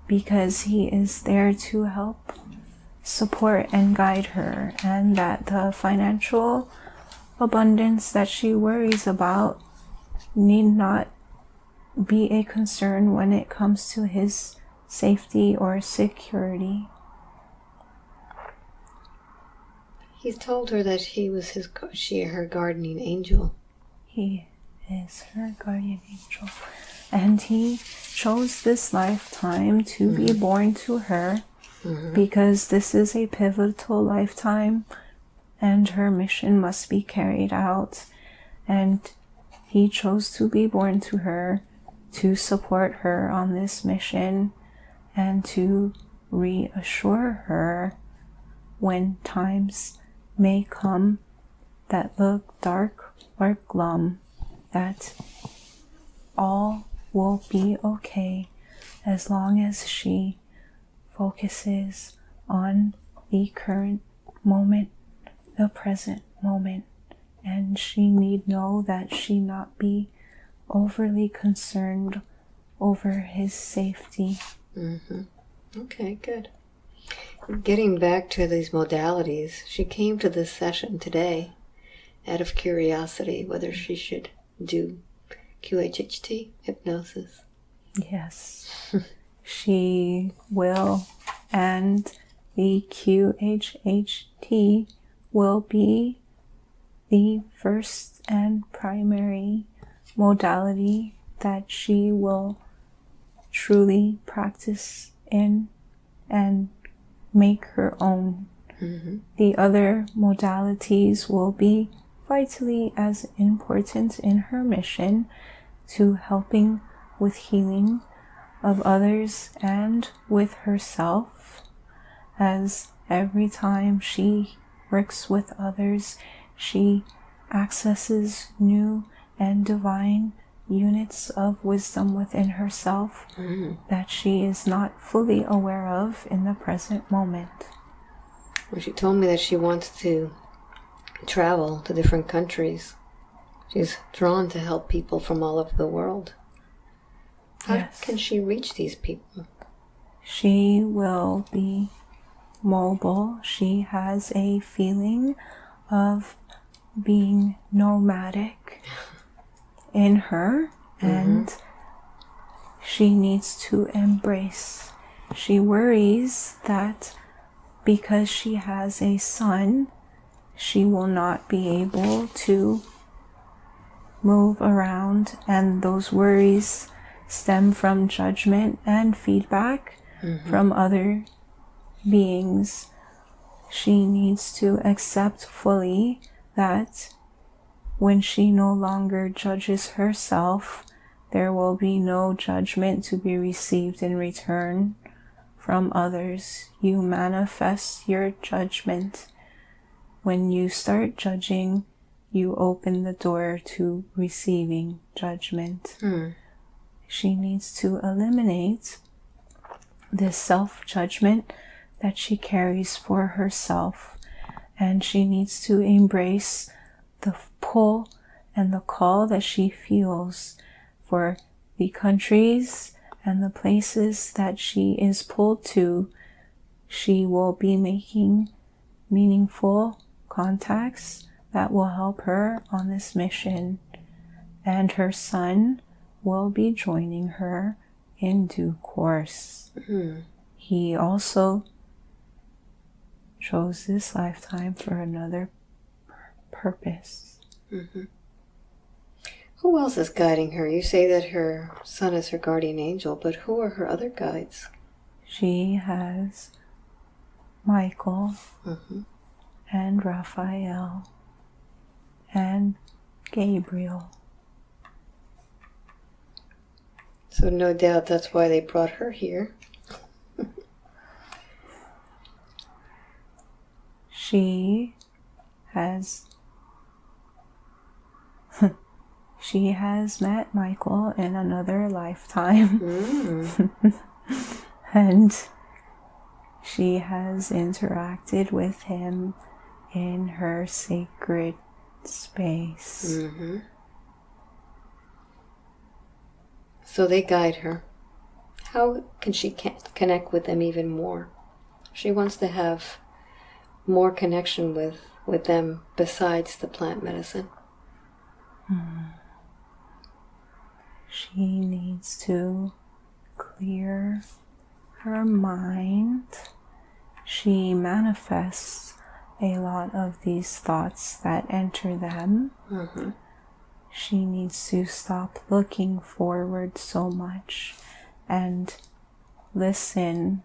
because he is there to help support and guide her, and that the financial abundance that she worries about need not be a concern when it comes to his safety or security. He's told her that he was her guardian angel. He is her guardian angel, and he chose this lifetime to be born to her because this is a pivotal lifetime and her mission must be carried out, and he chose to be born to her to support her on this mission and to reassure her when times may come that look dark or glum, that all will be okay as long as she focuses on the current moment, the present moment, and she need know that she not be overly concerned over his safety. Okay, good. Getting back to these modalities, she came to this session today out of curiosity whether she should do QHHT hypnosis. Yes, she will, and the QHHT will be the first and primary modality that she will truly practice in and make her own. The other modalities will be vitally as important in her mission to helping with healing of others and with herself, as every time she works with others, she accesses new and divine units of wisdom within herself that she is not fully aware of in the present moment. Well, she told me that she wants to travel to different countries. She's drawn to help people from all over the world. How can she reach these people? she will be mobile. She has a feeling of being nomadic in her, and she needs to embrace. She worries that because she has a son, she will not be able to move around, and those worries stem from judgment and feedback from other beings. She needs to accept fully that when she no longer judges herself, there will be no judgment to be received in return from others. You manifest your judgment. When you start judging, you open the door to receiving judgment. She needs to eliminate this self-judgment that she carries for herself, and she needs to embrace the pull and the call that she feels for the countries and the places that she is pulled to. She will be making meaningful contacts that will help her on this mission, and her son will be joining her in due course. He also chose this lifetime for another purpose. Who else is guiding her? You say that her son is her guardian angel, but who are her other guides? She has Michael and Raphael and Gabriel. So no doubt that's why they brought her here. She has met Michael in another lifetime. And she has interacted with him in her sacred space. So they guide her. How can she connect with them even more? She wants to have more connection with them besides the plant medicine. She needs to clear her mind. She manifests a lot of these thoughts that enter them. She needs to stop looking forward so much and listen,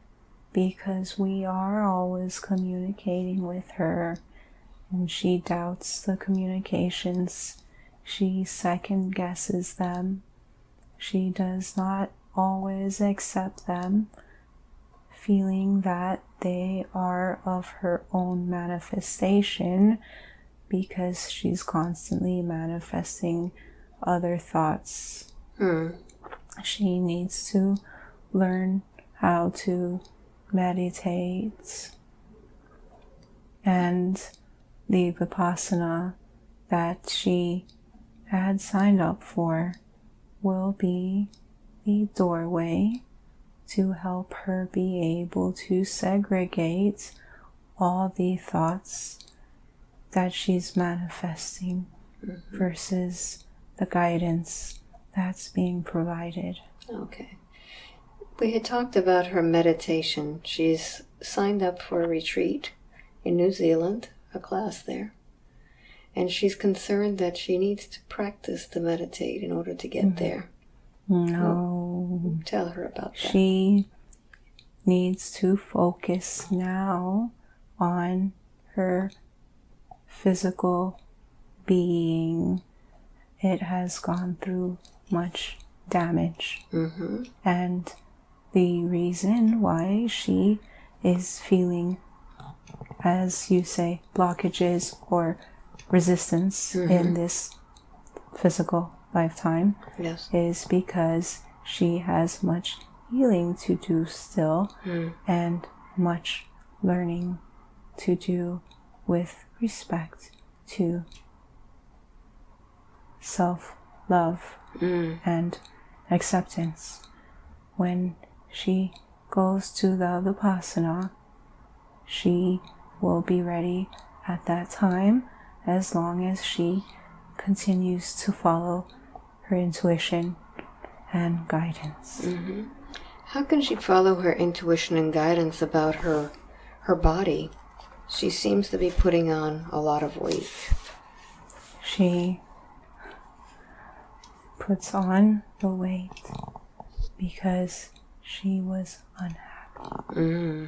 because we are always communicating with her, and she doubts the communications. She second guesses them. She does not always accept them, feeling that they are of her own manifestation, because she's constantly manifesting other thoughts. She needs to learn how to meditate, and the Vipassana that she had signed up for will be the doorway to help her be able to segregate all the thoughts that she's manifesting versus the guidance that's being provided. Okay. We had talked about her meditation. She's signed up for a retreat in New Zealand, a class there. And she's concerned that she needs to practice to meditate in order to get there. No. Tell her about that. She needs to focus now on her physical being. It has gone through much damage. And the reason why she is feeling, as you say, blockages or resistance in this physical lifetime is because she has much healing to do still and much learning to do with respect to self-love and acceptance. When she goes to the Vipassana, she will be ready at that time, as long as she continues to follow her intuition and guidance. Mm-hmm. How can she follow her intuition and guidance about her body? She seems to be putting on a lot of weight. She puts on the weight because she was unhappy. Mm.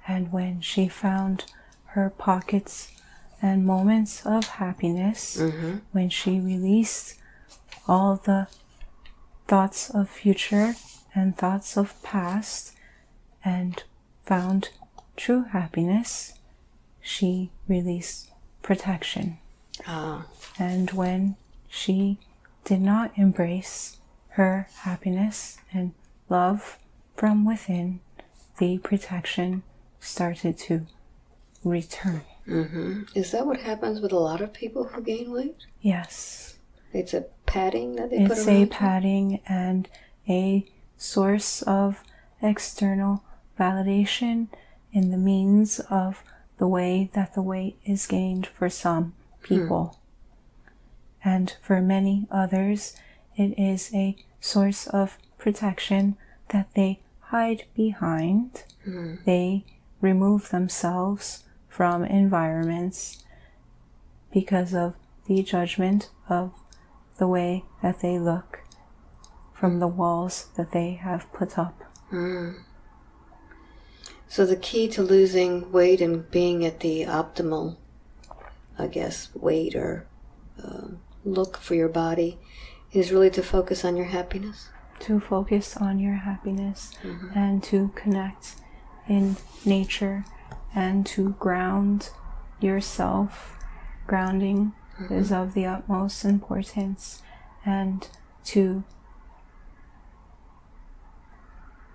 And when she found her pockets and moments of happiness, Mm-hmm. when she released all the thoughts of future and thoughts of past and found true happiness, she released protection. Ah. And when she did not embrace her happiness and love from within, the protection started to return. Mm-hmm. Is that what happens with a lot of people who gain weight? Yes. It's a padding that they put around? It's a padding and a source of external validation in the means of the way that the weight is gained for some people. And for many others, it is a source of protection that they hide behind. They remove themselves from environments because of the judgment of the way that they look from the walls that they have put up. So the key to losing weight and being at the optimal, I guess, weight or look for your body is really to focus on your happiness? To focus on your happiness and to connect in nature and to ground yourself. Grounding is of the utmost importance, and to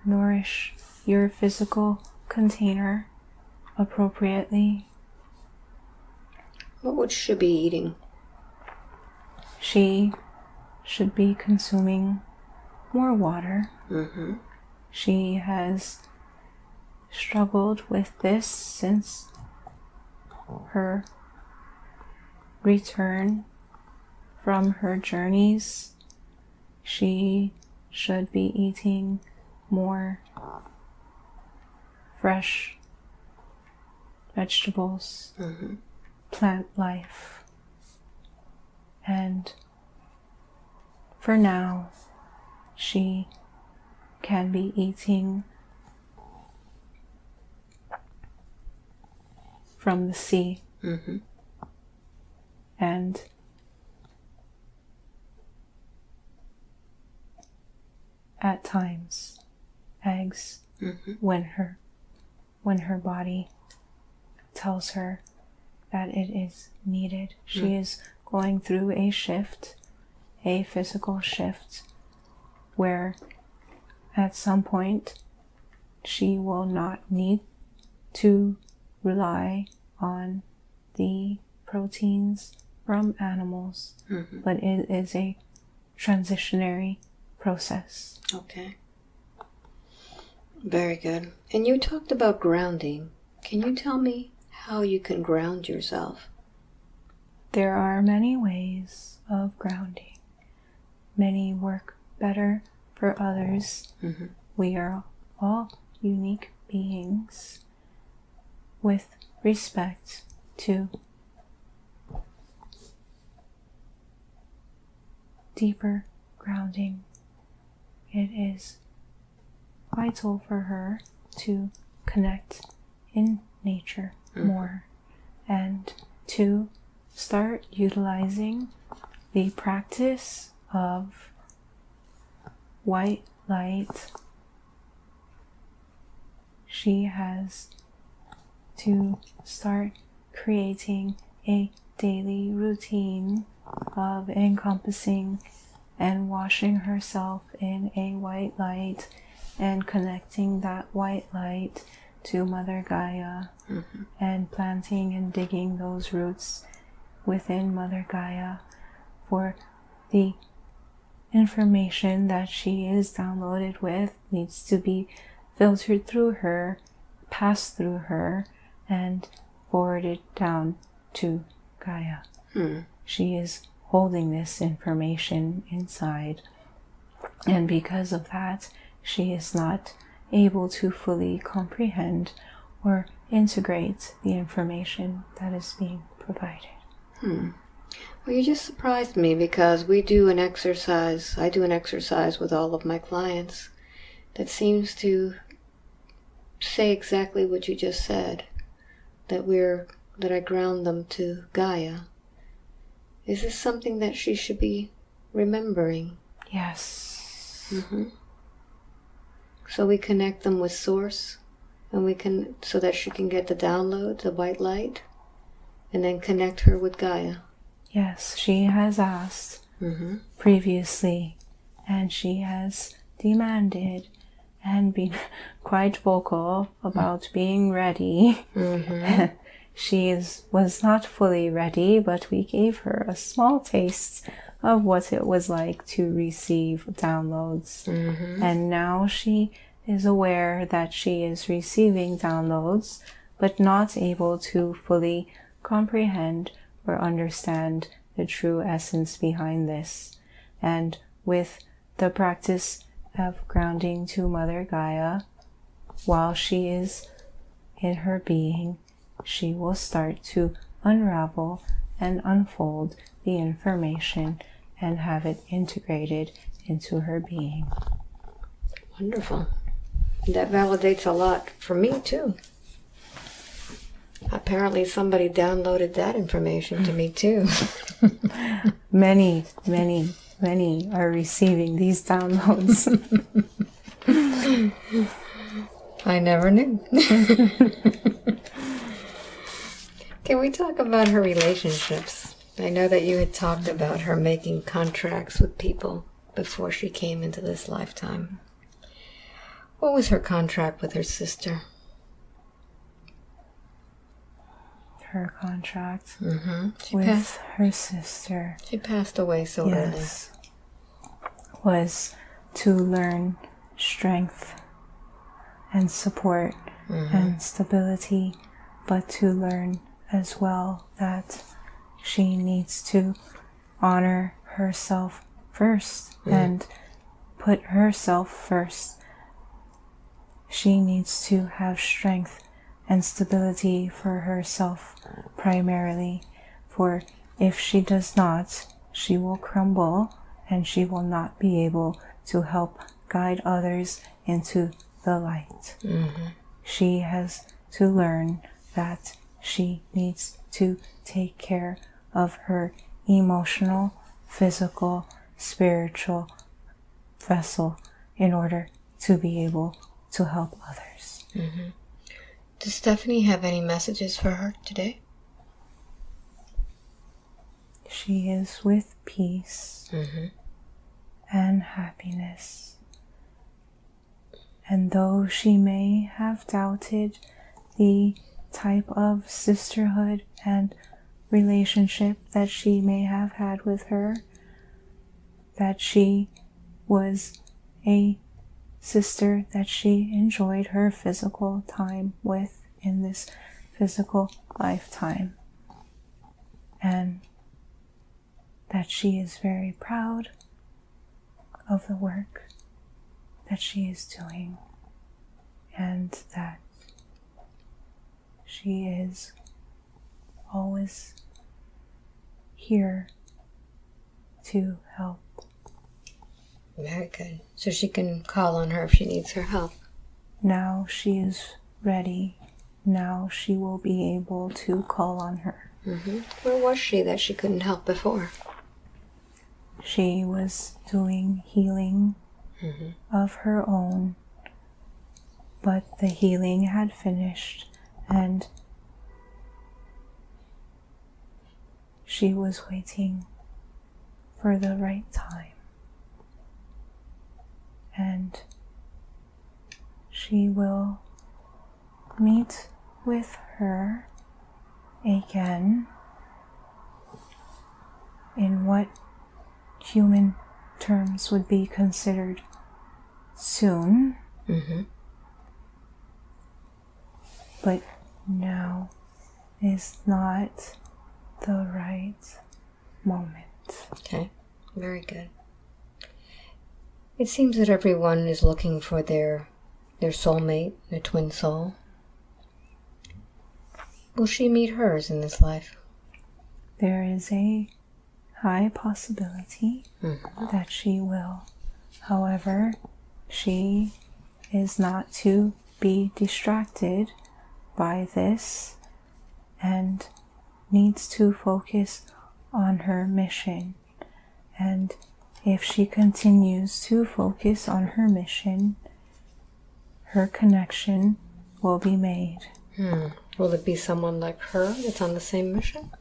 nourish your physical container appropriately. What would she be eating? She should be consuming more water. She has struggled with this since her return from her journeys. She should be eating more fresh vegetables, plant life. And for now, she can be eating from the sea. And at times, eggs, when her body tells her that it is needed. She is going through a shift, a physical shift, where at some point she will not need to rely on the proteins from animals, but it is a transitionary process. Okay. Very good. And you talked about grounding. Can you tell me how you can ground yourself? There are many ways of grounding. Many work better for others. We are all unique beings with respect to deeper grounding. It is vital for her to connect in nature more and to start utilizing the practice of white light. She has to start creating a daily routine of encompassing and washing herself in a white light and connecting that white light to Mother Gaia and planting and digging those roots within Mother Gaia for the information that she is downloaded with needs to be filtered through her, passed through her, and forwarded down to Gaia. She is holding this information inside, and because of that, she is not able to fully comprehend or integrate the information that is being provided. Well, you just surprised me, because we do an exercise, I do an exercise with all of my clients that seems to say exactly what you just said, that I ground them to Gaia. Is this something that she should be remembering? Yes. So we connect them with Source, and so that she can get the download, the white light, and then connect her with Gaia. Yes, she has asked previously, and she has demanded and been quite vocal about being ready. She was not fully ready, but we gave her a small taste of what it was like to receive downloads. And now she is aware that she is receiving downloads, but not able to fully comprehend or understand the true essence behind this. And with the practice of grounding to Mother Gaia, while she is in her being, she will start to unravel and unfold the information and have it integrated into her being. Wonderful. That validates a lot for me, too. Apparently somebody downloaded that information to me, too. Many are receiving these downloads. I never knew. Can we talk about her relationships? I know that you had talked about her making contracts with people before she came into this lifetime. What was her contract with her sister? Her contract with her sister. She passed away so early. Was to learn strength and support and stability, but to learn as well that she needs to honor herself first and put herself first. She needs to have strength and stability for herself primarily, for if she does not, she will crumble and she will not be able to help guide others into the light. She has to learn that she needs to take care of her emotional, physical, spiritual vessel in order to be able to help others. Does Stephanie have any messages for her today? She is with peace and happiness. And though she may have doubted the type of sisterhood and relationship that she may have had with her, that she was a sister that she enjoyed her physical time with in this physical lifetime, and that she is very proud of the work that she is doing, and that she is always here to help. Very good. So she can call on her if she needs her help. Now she is ready. Now she will be able to call on her. Where was she that she couldn't help before? She was doing healing of her own, but the healing had finished and she was waiting for the right time. And she will meet with her again in what human terms would be considered soon. but now is not the right moment. Okay, very good. It seems that everyone is looking for their soulmate, their twin soul. Will she meet hers in this life? There is a high possibility that she will. However, she is not to be distracted by this and needs to focus on her mission. And if she continues to focus on her mission, her connection will be made. Will it be someone like her that's on the same mission?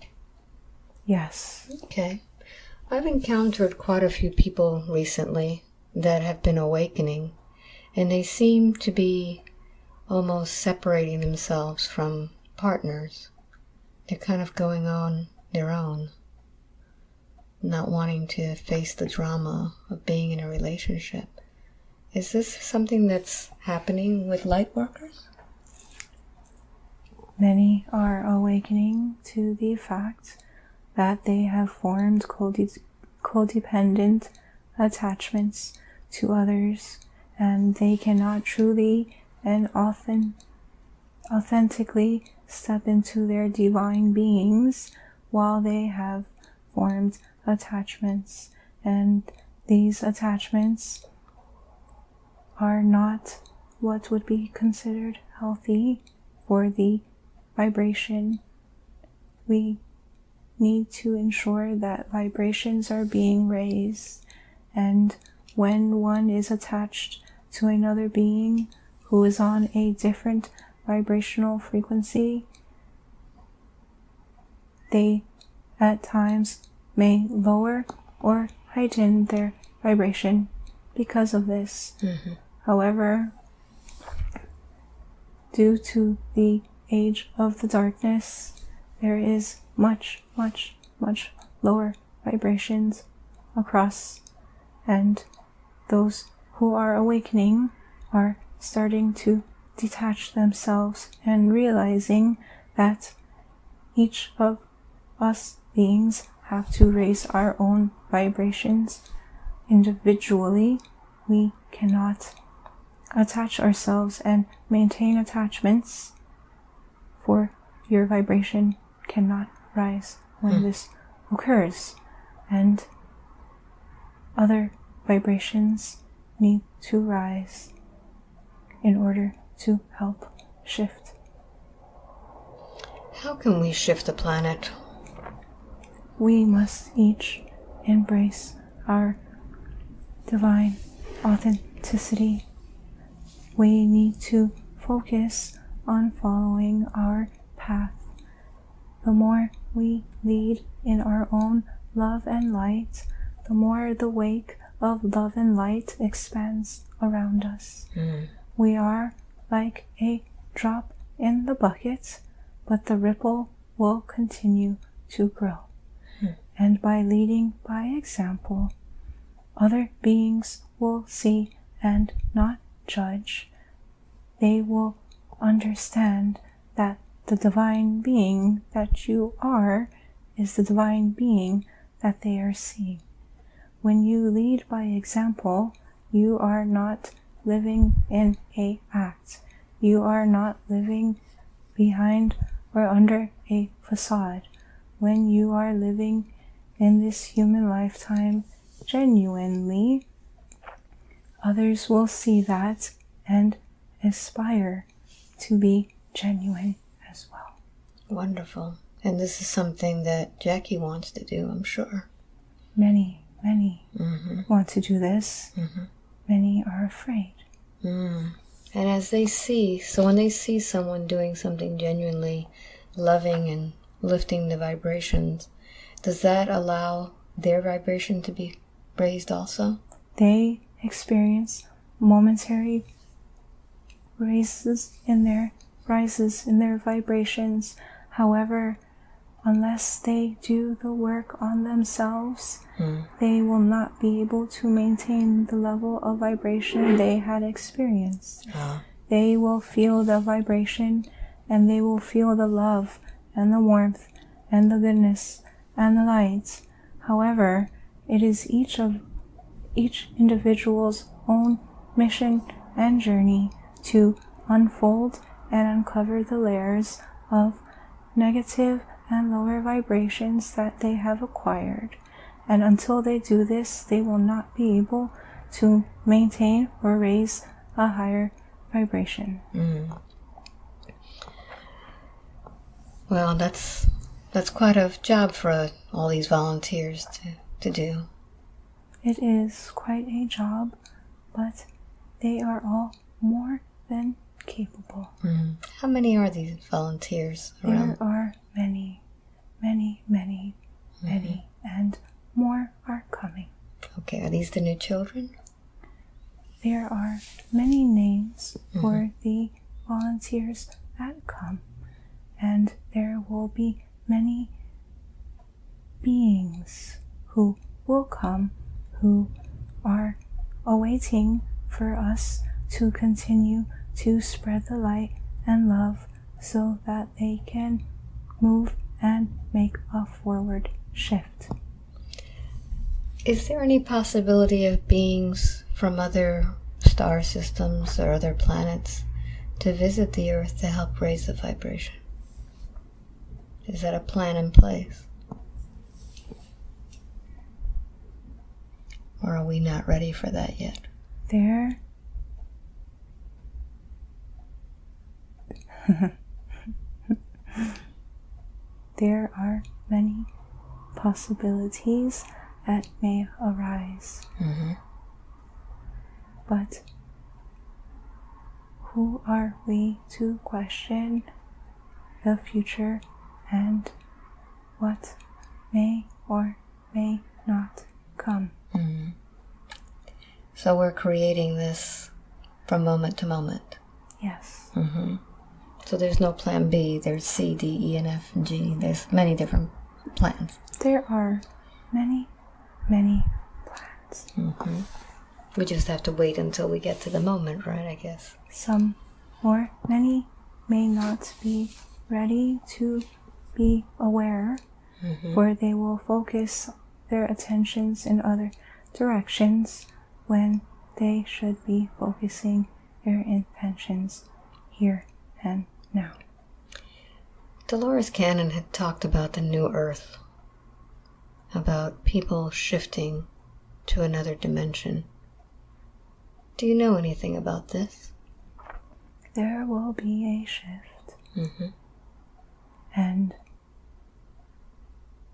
Yes. Okay. I've encountered quite a few people recently that have been awakening, and they seem to be almost separating themselves from partners. They're kind of going on their own, not wanting to face the drama of being in a relationship. Is this something that's happening with light workers? Many are awakening to the fact that they have formed codependent attachments to others, and they cannot truly and authentically step into their divine beings while they have formed attachments. And these attachments are not what would be considered healthy for the vibration. We need to ensure that vibrations are being raised, and when one is attached to another being who is on a different vibrational frequency, they at times may lower or heighten their vibration because of this. However, due to the age of the darkness, there is much lower vibrations across, and those who are awakening are starting to detach themselves and realizing that each of us beings have to raise our own vibrations individually. We cannot attach ourselves and maintain attachments, for your vibration cannot rise when this occurs, and other vibrations need to rise in order to help shift. How can we shift the planet? We must each embrace our divine authenticity. We need to focus on following our path. The more we lead in our own love and light, the more the wake of love and light expands around us. We are like a drop in the bucket, but the ripple will continue to grow. And by leading by example, other beings will see and not judge. They will understand that the divine being that you are is the divine being that they are seeing. When you lead by example, you are not living in a act. You are not living behind or under a facade. When you are living in this human lifetime genuinely, others will see that and aspire to be genuine as well. Wonderful. And this is something that Jackie wants to do, I'm sure. Many want to do this. Many are afraid. And as they see, so when they see someone doing something genuinely loving and lifting the vibrations, does that allow their vibration to be raised also? They experience momentary rises in their vibrations. However, unless they do the work on themselves, they will not be able to maintain the level of vibration they had experienced. They will feel the vibration and they will feel the love and the warmth and the goodness and the light. However, it is each individual's own mission and journey to unfold and uncover the layers of negative and lower vibrations that they have acquired. And until they do this, they will not be able to maintain or raise a higher vibration. Well, that's quite a job for all these volunteers to do. It is quite a job, but they are all more than capable. How many are these volunteers around? There are many, many, many, many, and more are coming. Okay, are these the new children? There are many names for the volunteers that come, and there will be many beings who will come who are awaiting for us to continue to spread the light and love so that they can move and make a forward shift. Is there any possibility of beings from other star systems or other planets to visit the Earth to help raise the vibration? Is that a plan in place? Or are we not ready for that yet? There are many possibilities that may arise. But who are we to question the future and what may or may not come? So we're creating this from moment to moment. Yes. So there's no plan B. There's C, D, E, and F, and G. There's many different plans. There are many, many plans. We just have to wait until we get to the moment, right, I guess? Some or many may not be ready to be aware, for they will focus their attentions in other directions when they should be focusing their intentions here and now. Dolores Cannon had talked about the new Earth, about people shifting to another dimension. Do you know anything about this? There will be a shift. And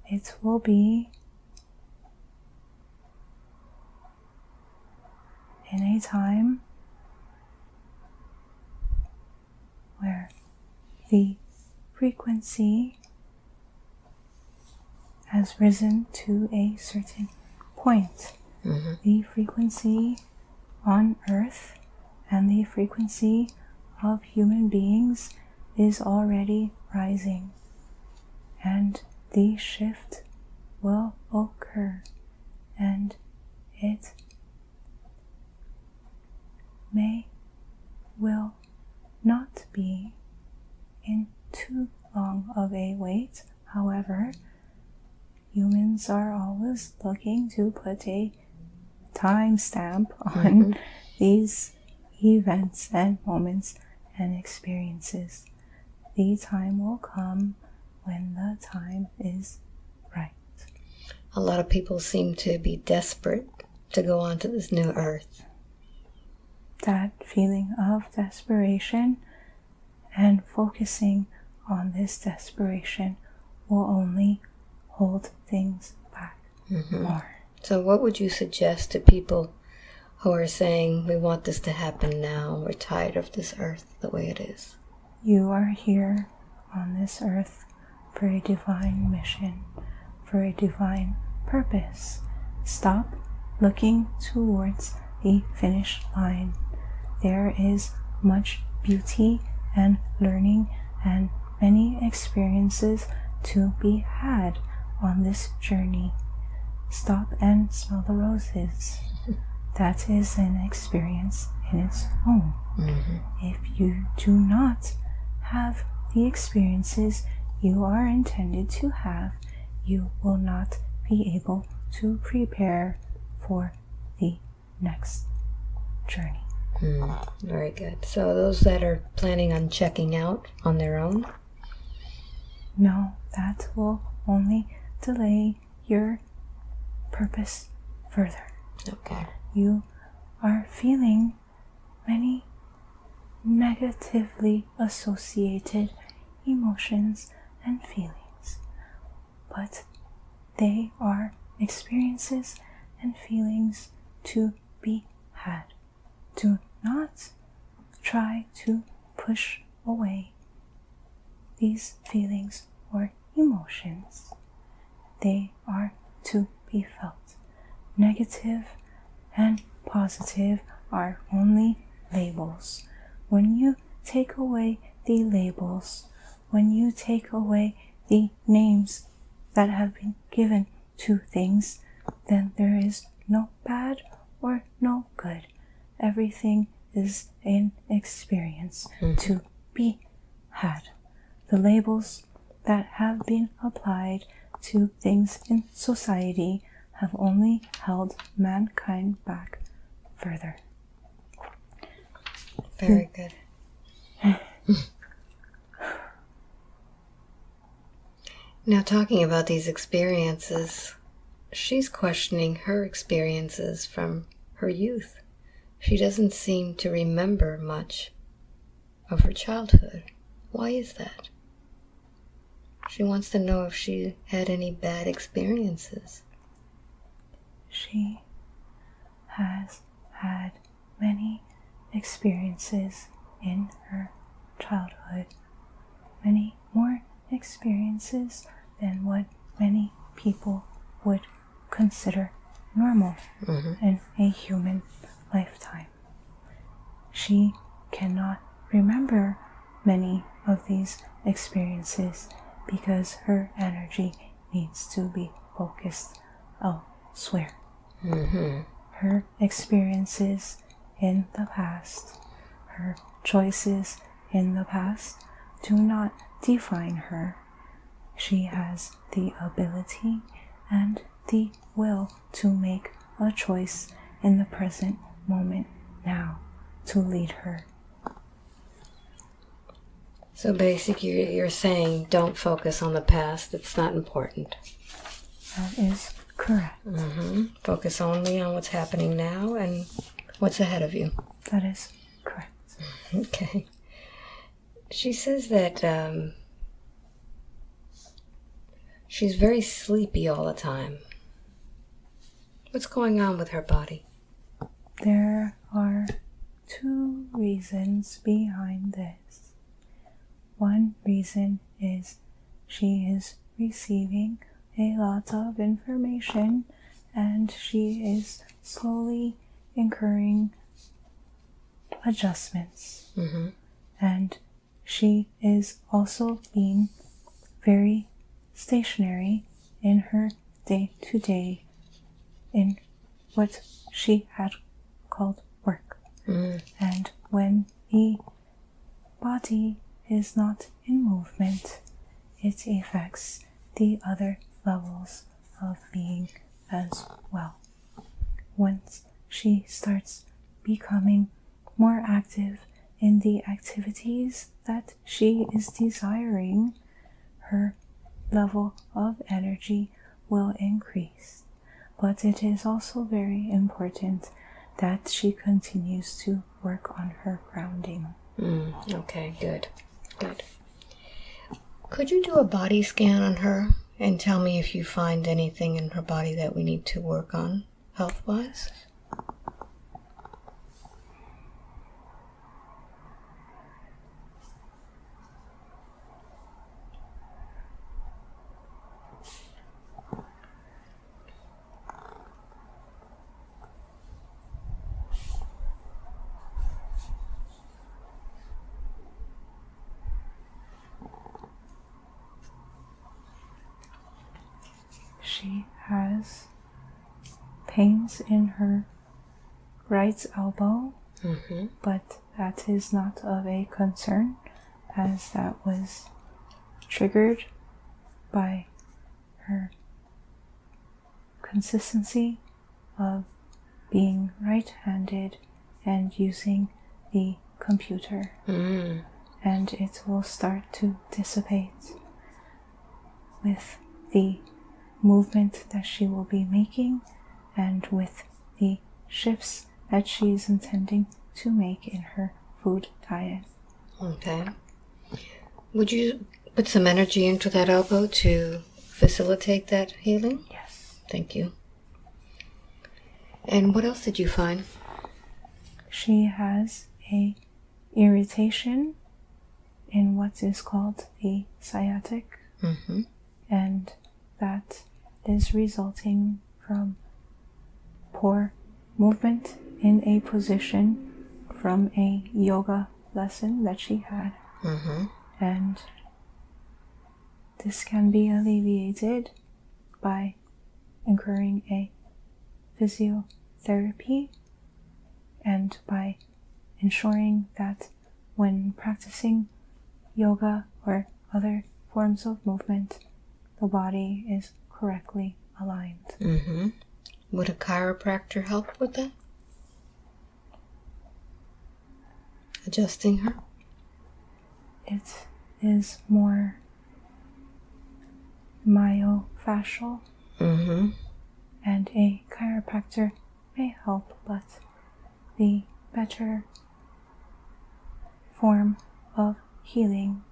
it will be in a time where the frequency has risen to a certain point. The frequency on Earth and the frequency of human beings is already rising, and the shift will occur, and it will not be in too long of a wait. However, humans are always looking to put a timestamp on these events and moments and experiences. The time will come when the time is right. A lot of people seem to be desperate to go on to this new Earth. That feeling of desperation and focusing on this desperation will only hold things back more. So what would you suggest to people who are saying, we want this to happen now, we're tired of this Earth the way it is? You are here on this Earth for a divine mission, for a divine purpose. Stop looking towards the finish line. There is much beauty and learning and many experiences to be had on this journey. Stop and smell the roses. That is an experience in its own. If you do not have the experiences you are intended to have, you will not be able to prepare for the next journey. Very good. So those that are planning on checking out on their own? No, that will only delay your purpose further. Okay. You are feeling many negatively associated emotions and feelings, but they are experiences and feelings to be had. Do not try to push away these feelings or emotions. They are to be felt. Negative and positive are only labels. When you take away the labels, when you take away the names that have been given to things, then there is no bad or no good. Everything is an experience to be had. The labels that have been applied to things in society have only held mankind back further. Very good. Now, talking about these experiences, she's questioning her experiences from her youth. She doesn't seem to remember much of her childhood. Why is that? She wants to know if she had any bad experiences. She has had many experiences in her childhood, many more experiences than what many people would consider normal in a human lifetime. She cannot remember many of these experiences because her energy needs to be focused elsewhere. Her experiences in the past, her choices in the past do not define her. She has the ability and the will to make a choice in the present moment now to lead her. So basically you're saying don't focus on the past, it's not important. That is correct. Focus only on what's happening now and what's ahead of you. That is correct. Okay. She says that she's very sleepy all the time. What's going on with her body? There are two reasons behind this. One reason is she is receiving a lot of information and she is slowly incurring adjustments. And she is also being very stationary in her day-to-day in what she had called work. And when the body is not in movement, it affects the other levels of being as well. Once she starts becoming more active in the activities that she is desiring, her level of energy will increase. But it is also very important that she continues to work on her grounding. Okay, good. Could you do a body scan on her and tell me if you find anything in her body that we need to work on health-wise? She has pains in her right elbow, but that is not of a concern as that was triggered by her consistency of being right-handed and using the computer. And it will start to dissipate with the movement that she will be making and with the shifts that she's intending to make in her food diet. Okay. Would you put some energy into that elbow to facilitate that healing? Yes. Thank you. And what else did you find? She has a irritation in what is called the sciatic, and that is resulting from poor movement in a position from a yoga lesson that she had. And this can be alleviated by incurring a physiotherapy and by ensuring that when practicing yoga or other forms of movement, the body is correctly aligned. Would a chiropractor help with that? Adjusting her? It is more myofascial, and a chiropractor may help, but the better form of healing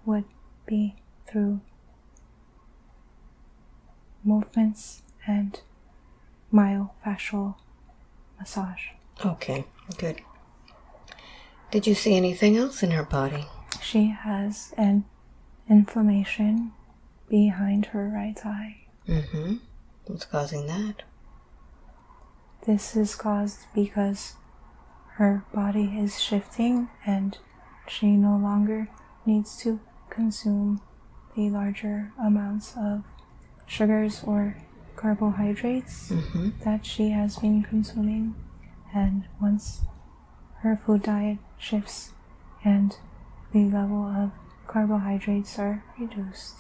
would be through movements and myofascial massage. Okay, good. Did you see anything else in her body? She has an inflammation behind her right eye. What's causing that? This is caused because her body is shifting and she no longer needs to consume the larger amounts of sugars or carbohydrates that she has been consuming. And once her food diet shifts and the level of carbohydrates are reduced,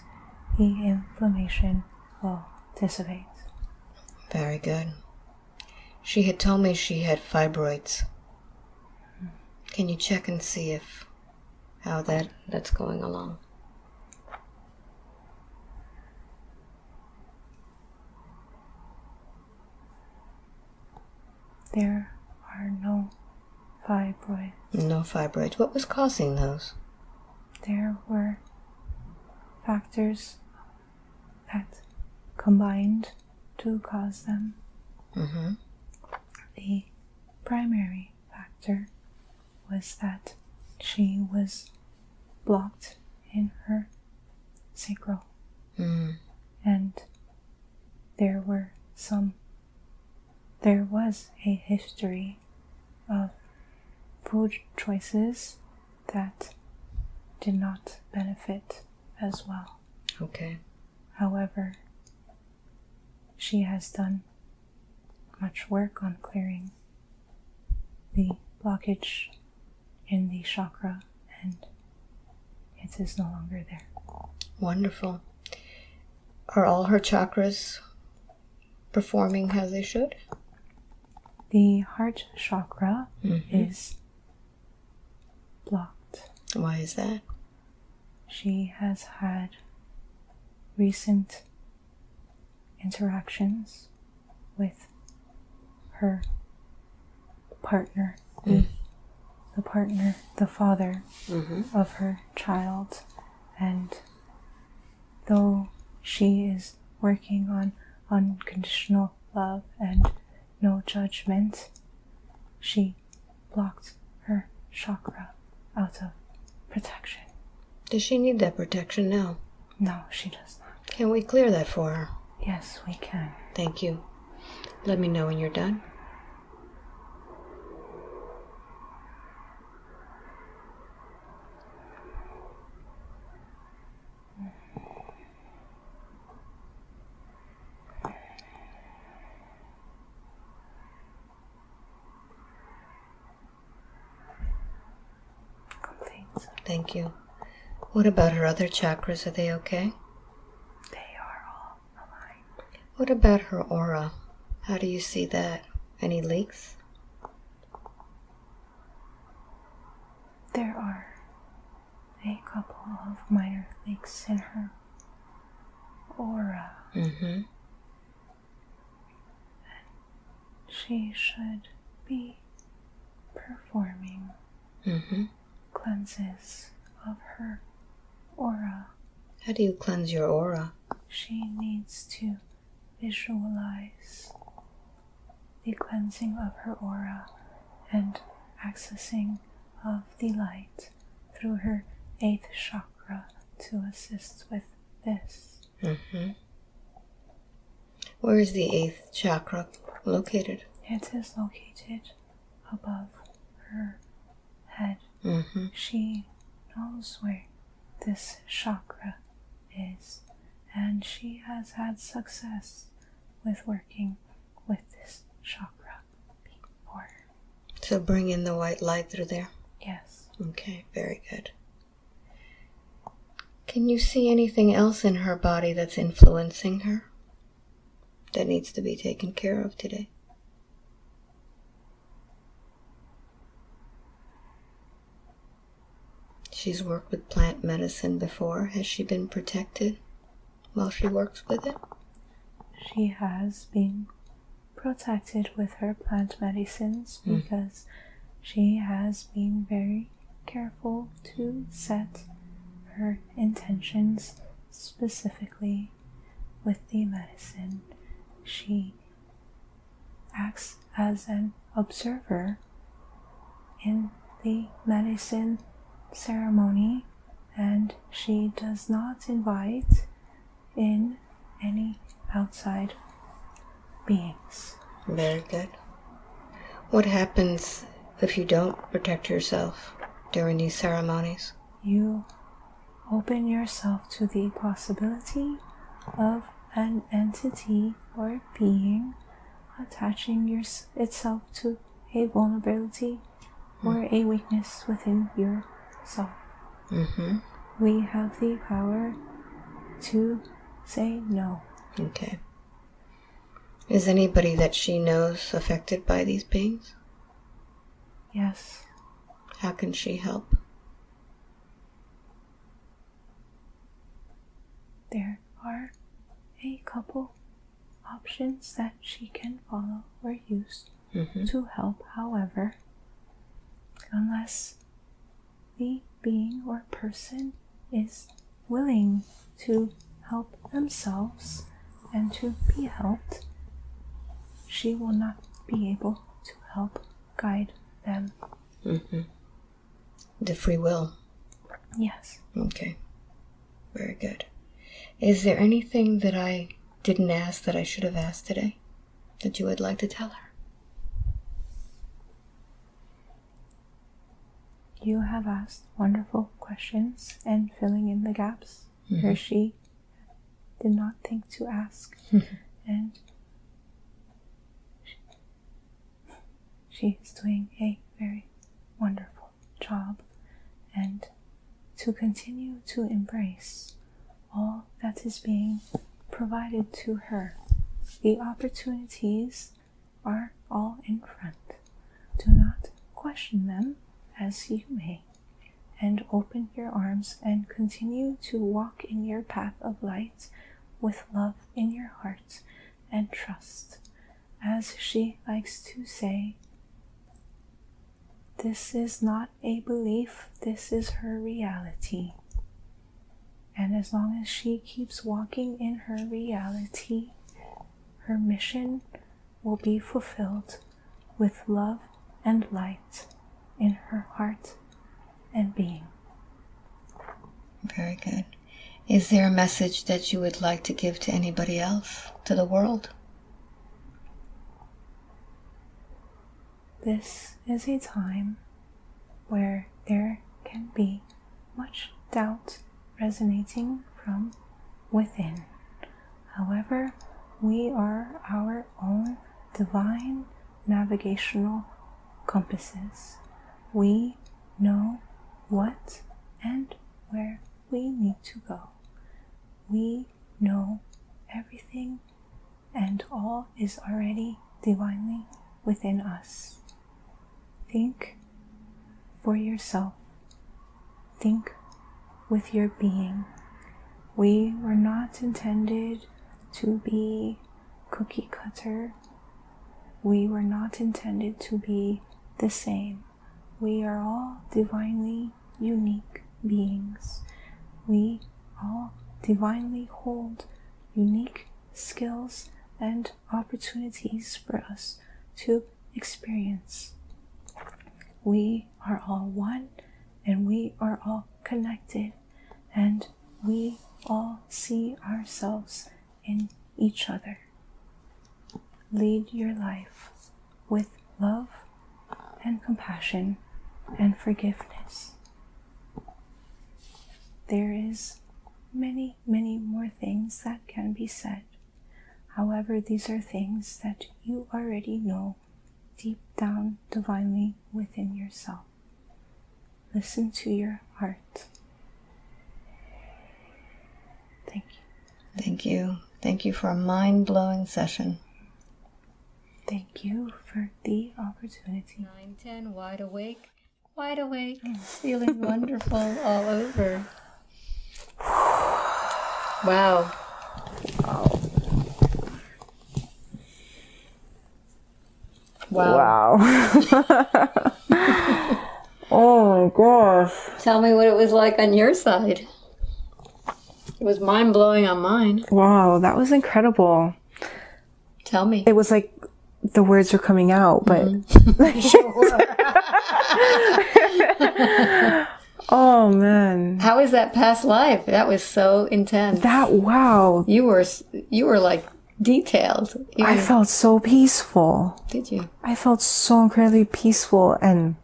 the inflammation will dissipate. Very good. She had told me she had fibroids. Can you check and see how that's going along? There are no fibroids. No fibroids. What was causing those? There were factors that combined to cause them. The primary factor was that she was blocked in her sacral. And there was a history of food choices that did not benefit as well. Okay. However, she has done much work on clearing the blockage in the chakra, and it is no longer there. Wonderful. Are all her chakras performing as they should? The heart chakra is blocked. Why is that? She has had recent interactions with her partner, the father of her child, and though she is working on unconditional love and no judgment, she blocked her chakra out of protection. Does she need that protection now? No, she does not. Can we clear that for her? Yes, we can. Thank you. Let me know when you're done. Complete. Thank you. What about her other chakras? Are they okay? They are all aligned. What about her aura? How do you see that? Any leaks? There are a couple of minor leaks in her aura. Mm-hmm. She should be performing cleanses of her aura. How do you cleanse your aura? She needs to visualize the cleansing of her aura and accessing of the light through her 8th chakra to assist with this. Mm-hmm. Where is the 8th chakra located? It is located above her head. Mm-hmm. She knows where this chakra is, and she has had success with working with this chakra before. So bring in the white light through there? Yes. Okay, very good. Can you see anything else in her body that's influencing her that needs to be taken care of today? She's worked with plant medicine before. Has she been protected while she works with it? She has been protected with her plant medicines because she has been very careful to set her intentions specifically with the medicine. She acts as an observer in the medicine ceremony, and she does not invite in any outside beings. Very good. What happens if you don't protect yourself during these ceremonies? You open yourself to the possibility of an entity or being attaching itself to a vulnerability or a weakness within yourself. Mm-hmm. We have the power to say no. Okay. Is anybody that she knows affected by these beings? Yes. How can she help? There are a couple options that she can follow or use to help. However, unless the being or person is willing to help themselves and to be helped, she will not be able to help guide them. The free will. Yes. Okay. Very good. Is there anything that I didn't ask that I should have asked today that you would like to tell her? You have asked wonderful questions and filling in the gaps where she did not think to ask. And she is doing a very wonderful job, and to continue to embrace all that is being provided to her. The opportunities are all in front. Do not question them as you may, and open your arms and continue to walk in your path of light with love in your heart and trust. As she likes to say, this is not a belief, this is her reality. And as long as she keeps walking in her reality, her mission will be fulfilled with love and light in her heart and being. Very good. Is there a message that you would like to give to anybody else, to the world? This is a time where there can be much doubt resonating from within. However, we are our own divine navigational compasses. We know what and where we need to go. We know everything, and all is already divinely within us. Think for yourself. Think with your being. We were not intended to be cookie cutter. We were not intended to be the same. We are all divinely unique beings. We all divinely hold unique skills and opportunities for us to experience. We are all one, and we are all connected, and we all see ourselves in each other. Lead your life with love and compassion and forgiveness. There is many, many more things that can be said. However, these are things that you already know deep down divinely within yourself. Listen to your heart. Thank you. Thank you. Thank you for a mind-blowing session. Thank you for the opportunity. 9:10, wide awake, feeling wonderful all over. Wow. Wow. Oh my gosh. Tell me what it was like on your side. It was mind-blowing on mine. Wow, that was incredible. Tell me. It was like the words were coming out, but oh man. How was that past life? That was so intense. Wow. You were like detailed. I felt so peaceful. Did you? I felt so incredibly peaceful, and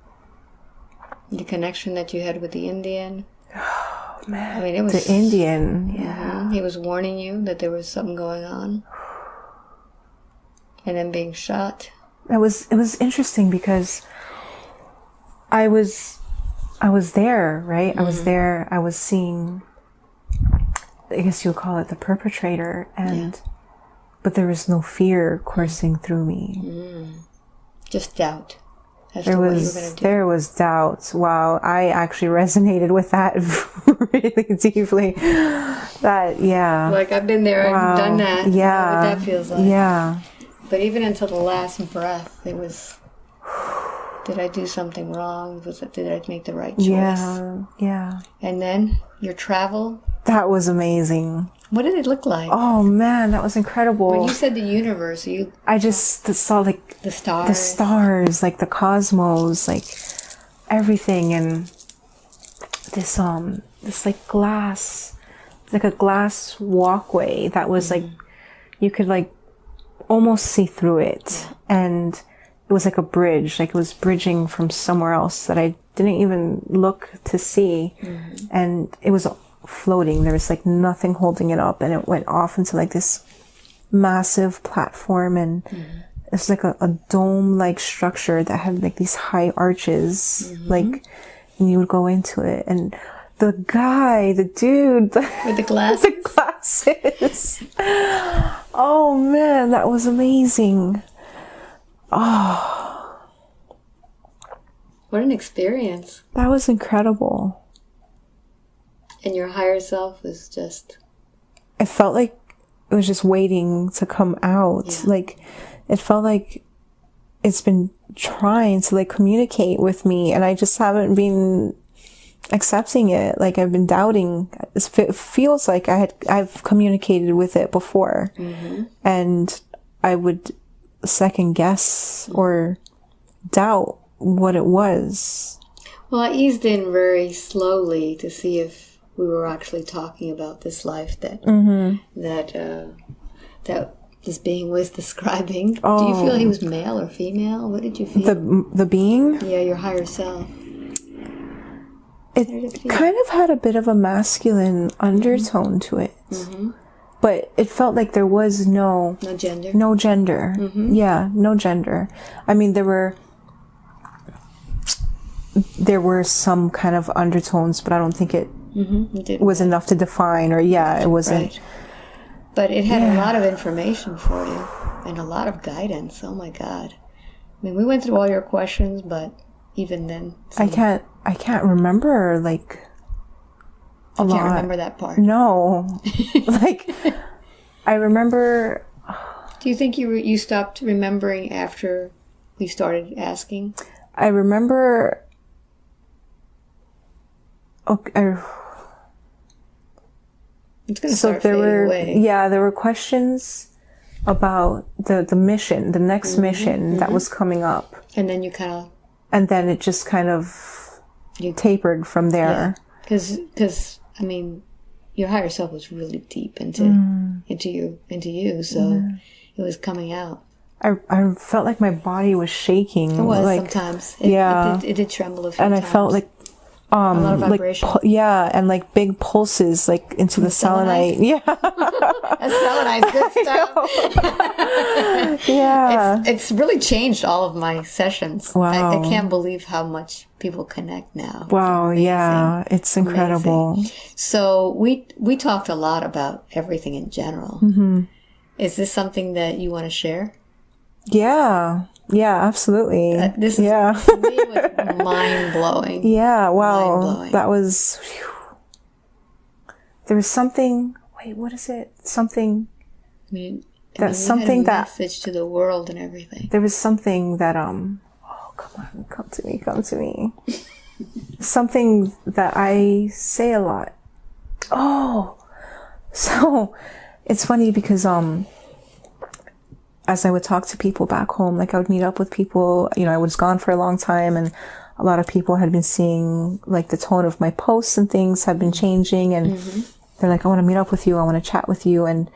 the connection that you had with the Indian. Oh man. I mean, it was the Indian. Yeah. He was warning you that there was something going on. And then being shot. It was interesting because I was there, right? Mm-hmm. I was there. I was seeing, I guess you would call it the perpetrator, and but there was no fear coursing through me. Just doubt. There was doubt. Wow, I actually resonated with that really deeply. That like I've been there, I've done that. Yeah, I know what that feels like. Yeah. But even until the last breath, it was, did I do something wrong? Did I make the right choice? Yeah. And then your travel. That was amazing. What did it look like? Oh man, that was incredible. When you said the universe, I just saw like the stars, like the cosmos, like everything, and this like glass, like a glass walkway that was like you could like almost see through it, and it was like a bridge, like it was bridging from somewhere else that I didn't even look to see, and it was floating. There was like nothing holding it up, and it went off into like this massive platform, and it's like a dome like structure that had like these high arches, like, and you would go into it, and the dude with the glasses. The glasses. Oh man, that was amazing. Oh, what an experience. That was incredible. And your higher self was just... I felt like it was just waiting to come out. Yeah. Like, it felt like it's been trying to like communicate with me, and I just haven't been accepting it. Like, I've been doubting. It feels like I've communicated with it before, and I would second guess or doubt what it was. Well, I eased in very slowly to see if we were actually talking about this life that this being was describing. Oh. Do you feel he was male or female? What did you feel? The being? Yeah, your higher self. It kind of had a bit of a masculine undertone to it. But it felt like there was no gender. No gender. Yeah, no gender. I mean, there were there were some kind of undertones, but I don't think it was enough to define, or it wasn't. Right. But it had a lot of information for you and a lot of guidance. Oh my God. I mean, we went through all your questions, but even then... I can't remember, like, a lot. I can't remember that part. No. Like, I remember... Do you think you stopped remembering after we started asking? I remember... Okay, it's going to start fading away. Yeah, there were questions about the mission, the next mission that was coming up. And then you kind of... And then it just kind of tapered from there. Because, I mean, your higher self was really deep into you, so it was coming out. I felt like my body was shaking. It was, like, sometimes. It did tremble a few times. And I felt like a lot of vibration. And like big pulses, like into the selenite. Yeah. That's selenite's good stuff. Yeah. It's really changed all of my sessions. Wow. I can't believe how much people connect now. Wow. Yeah. It's incredible. Amazing. So we talked a lot about everything in general. Is this something that you want to share? Yeah. Yeah, absolutely. This is, to me, was mind-blowing. Yeah, wow. Mind-blowing. That was... Whew. There was something... Wait, what is it? Something... Something that... message to the world and everything. There was something that... Oh, come on. Come to me. Something that I say a lot. Oh! So, it's funny because... as I would talk to people back home, like I would meet up with people, I was gone for a long time, and a lot of people had been seeing like the tone of my posts and things had been changing, and they're like, I want to meet up with you. I want to chat with you. And,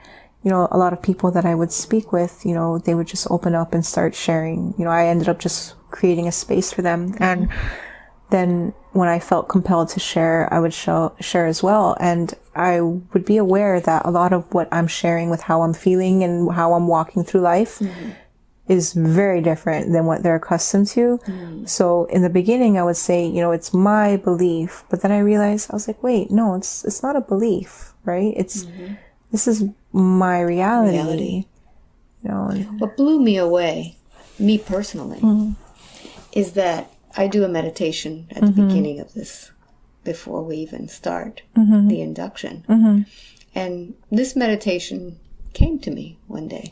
a lot of people that I would speak with, they would just open up and start sharing. I ended up just creating a space for them. And then when I felt compelled to share, I would share as well. And I would be aware that a lot of what I'm sharing with how I'm feeling and how I'm walking through life is very different than what they're accustomed to. So in the beginning, I would say, it's my belief. But then I realized, I was like, wait, no, it's not a belief, right? This is my reality. What blew me away, me personally, is that I do a meditation at the beginning of this, before we even start the induction. And this meditation came to me one day.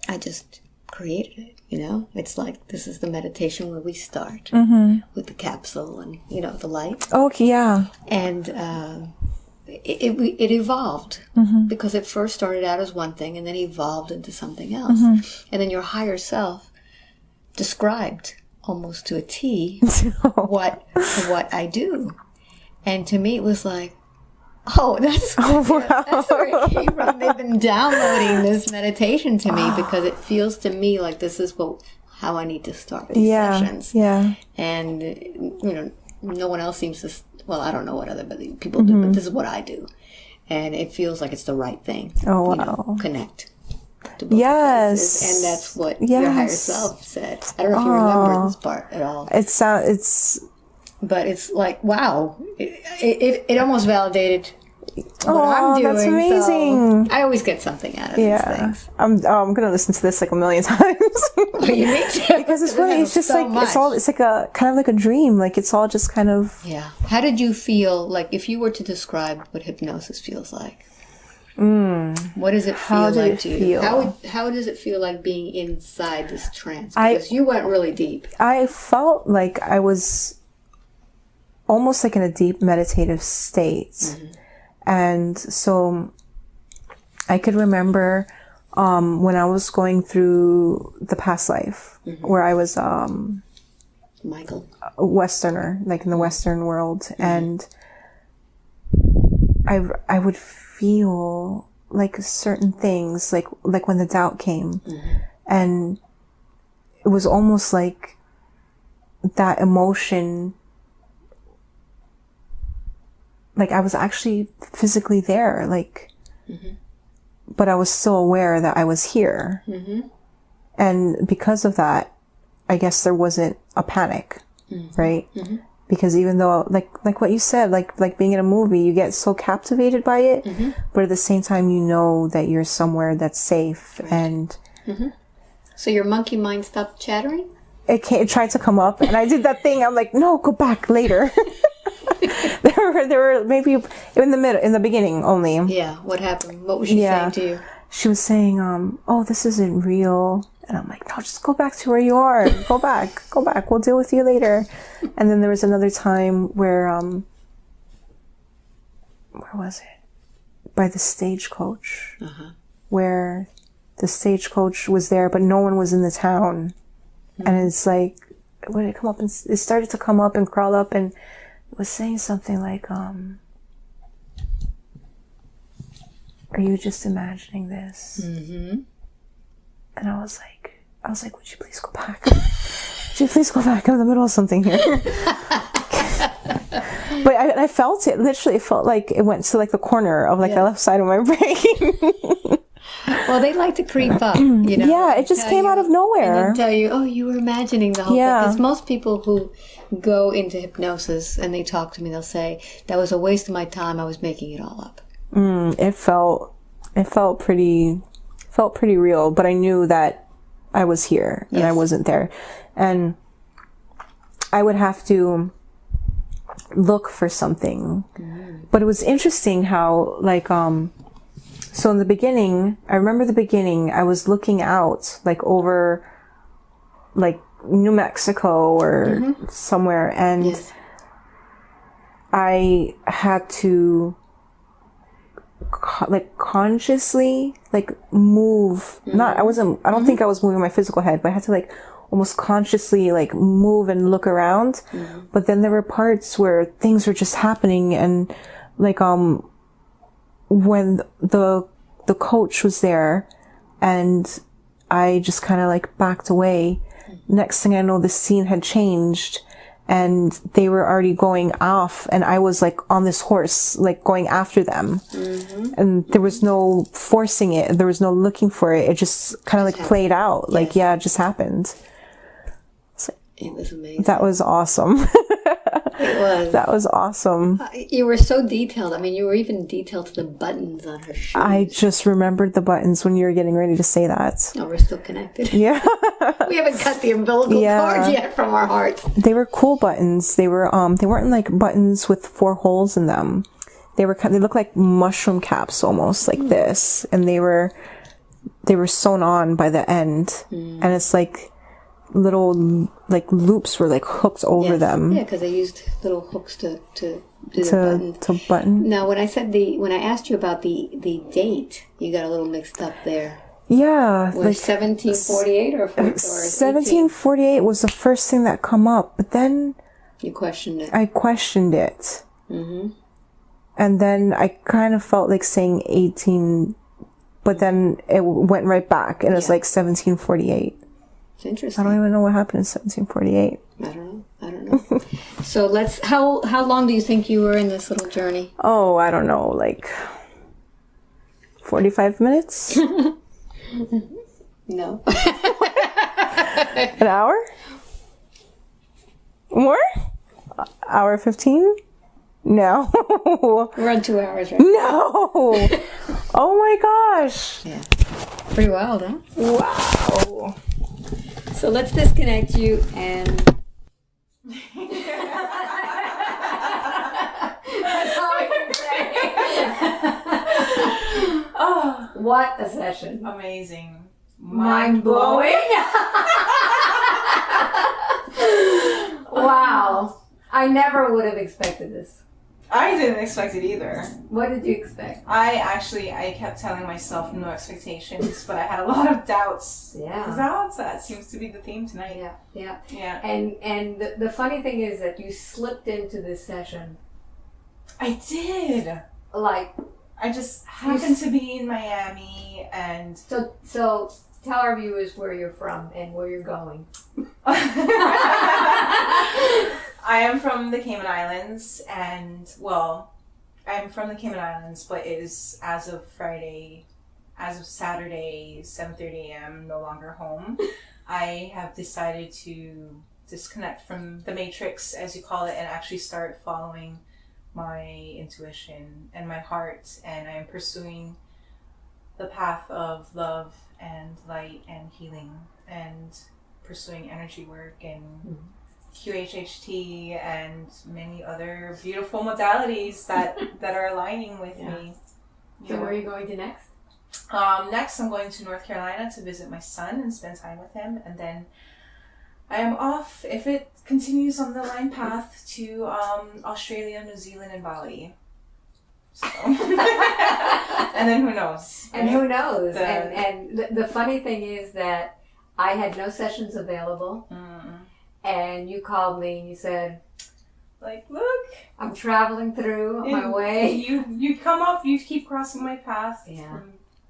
I just created it, It's like, this is the meditation where we start with the capsule and, the light. Okay, yeah. And it evolved because it first started out as one thing and then evolved into something else. And then your higher self described almost to a T what I do. And to me it was like, that's where it came from. They've been downloading this meditation to me because it feels to me like this is how I need to start these sessions. Yeah. And no one else seems to, I don't know what other people do, but this is what I do. And it feels like it's the right thing. Oh, wow. Connect. Yes. And that's what your higher self said. I don't know if you remember this part at all. But it's like, wow. It almost validated what I'm doing. That's amazing. So I always get something out of these things. I'm going to listen to this like a million times. You need to. Because it's really, it's just so like, it's like a, kind of like a dream. Like it's all just kind of. Yeah. How did you feel, like if you were to describe what hypnosis feels like? What does it feel like to you? How does it feel like being inside this trance? Because you went really deep. I felt like I was almost like in a deep meditative state. And so I could remember when I was going through the past life where I was Michael, a Westerner, like in the Western world, and I would feel like certain things, like when the doubt came, and it was almost like that emotion, like I was actually physically there, like, but I was still aware that I was here. And because of that, I guess there wasn't a panic. right? Because even though, like what you said, like being in a movie, you get so captivated by it, but at the same time, you know that you're somewhere that's safe. Right. And so your monkey mind stopped chattering? It tried to come up, and I did that thing. I'm like, no, go back later. there were maybe in the beginning only. Yeah. What happened? What was she saying to you? She was saying, oh, this isn't real. And I'm like, no, just go back to where you are. Go back. We'll deal with you later. And then there was another time where was it? By the stagecoach. Where the stagecoach was there, but no one was in the town. And it's like, when it come up, and it started to come up and crawl up, and it was saying something like, are you just imagining this? And I was like, would you please go back? Would you please go back? I'm in the middle of something here. But I felt it. Literally, it felt like it went to like the corner of like the left side of my brain. Well, they like to creep up, you know. Yeah, it just came out of nowhere. And tell you, oh, you were imagining the whole thing. Because most people who go into hypnosis and they talk to me, they'll say, that was a waste of my time. I was making it all up. It felt pretty real, but I knew that I was here and I wasn't there. And I would have to look for something. But it was interesting how, like, so in the beginning, I remember the beginning, I was looking out, like, over, like, New Mexico or somewhere, and I had to, like, consciously, like, move. I don't think I was moving my physical head, but I had to, like, almost consciously, like, move and look around. But then there were parts where things were just happening, and, like, when the coach was there and I just kind of like backed away, next thing I know, the scene had changed and they were already going off, and I was like on this horse, like going after them. And there was no forcing it, there was no looking for it, it just kind of like played out. Like, it just happened. So it was amazing. That was awesome. It was. That was awesome. You were so detailed. I mean, you were even detailed to the buttons on her shoes. I just remembered the buttons when you were getting ready to say that. Oh, we're still connected. Yeah. We haven't cut the umbilical cord yet from our hearts. They were cool buttons. They were they weren't like buttons with 4 holes in them. They looked like mushroom caps almost, like this, and they were sewn on by the end, and it's like little like loops were like hooked over them. Yeah, because they used little hooks to do the buttons. To button. Now, when I asked you about the date, you got a little mixed up there. Yeah, was like 1748 or 1748 was the first thing that come up, but then you questioned it. I questioned it, and then I kind of felt like saying 18, but then it went right back, and it's like 1748. It's interesting. I don't even know what happened in 1748. I don't know. So how long do you think you were in this little journey? Oh, I don't know, like 45 minutes? No. An hour? More? Hour 15? No. We're on 2 hours, right? No. Oh my gosh. Yeah. Pretty wild, huh? Wow. So let's disconnect you and... That's all I can say. Oh, what a session. Amazing. Mind-blowing. Wow. I never would have expected this. I didn't expect it either. What did you expect? I kept telling myself no expectations, but I had a lot of doubts. Yeah. Doubts. That seems to be the theme tonight. Yeah. And the funny thing is that you slipped into this session. I did. Like, I just happened to be in Miami, and so tell our viewers where you're from and where you're going. I am from the Cayman Islands, and, well, I'm from the Cayman Islands, but it is, as of Saturday, 7:30 a.m., no longer home. I have decided to disconnect from the matrix, as you call it, and actually start following my intuition and my heart. And I am pursuing the path of love and light and healing, and pursuing energy work and QHHT and many other beautiful modalities that are aligning with me. So where are you going to next? Next, I'm going to North Carolina to visit my son and spend time with him, and then I am off, if it continues on the line path, to Australia, New Zealand, and Bali. So. And then who knows? And who knows? And the funny thing is that I had no sessions available, and you called me and you said, like, look, I'm traveling through my way. You come up, you keep crossing my path. Yeah.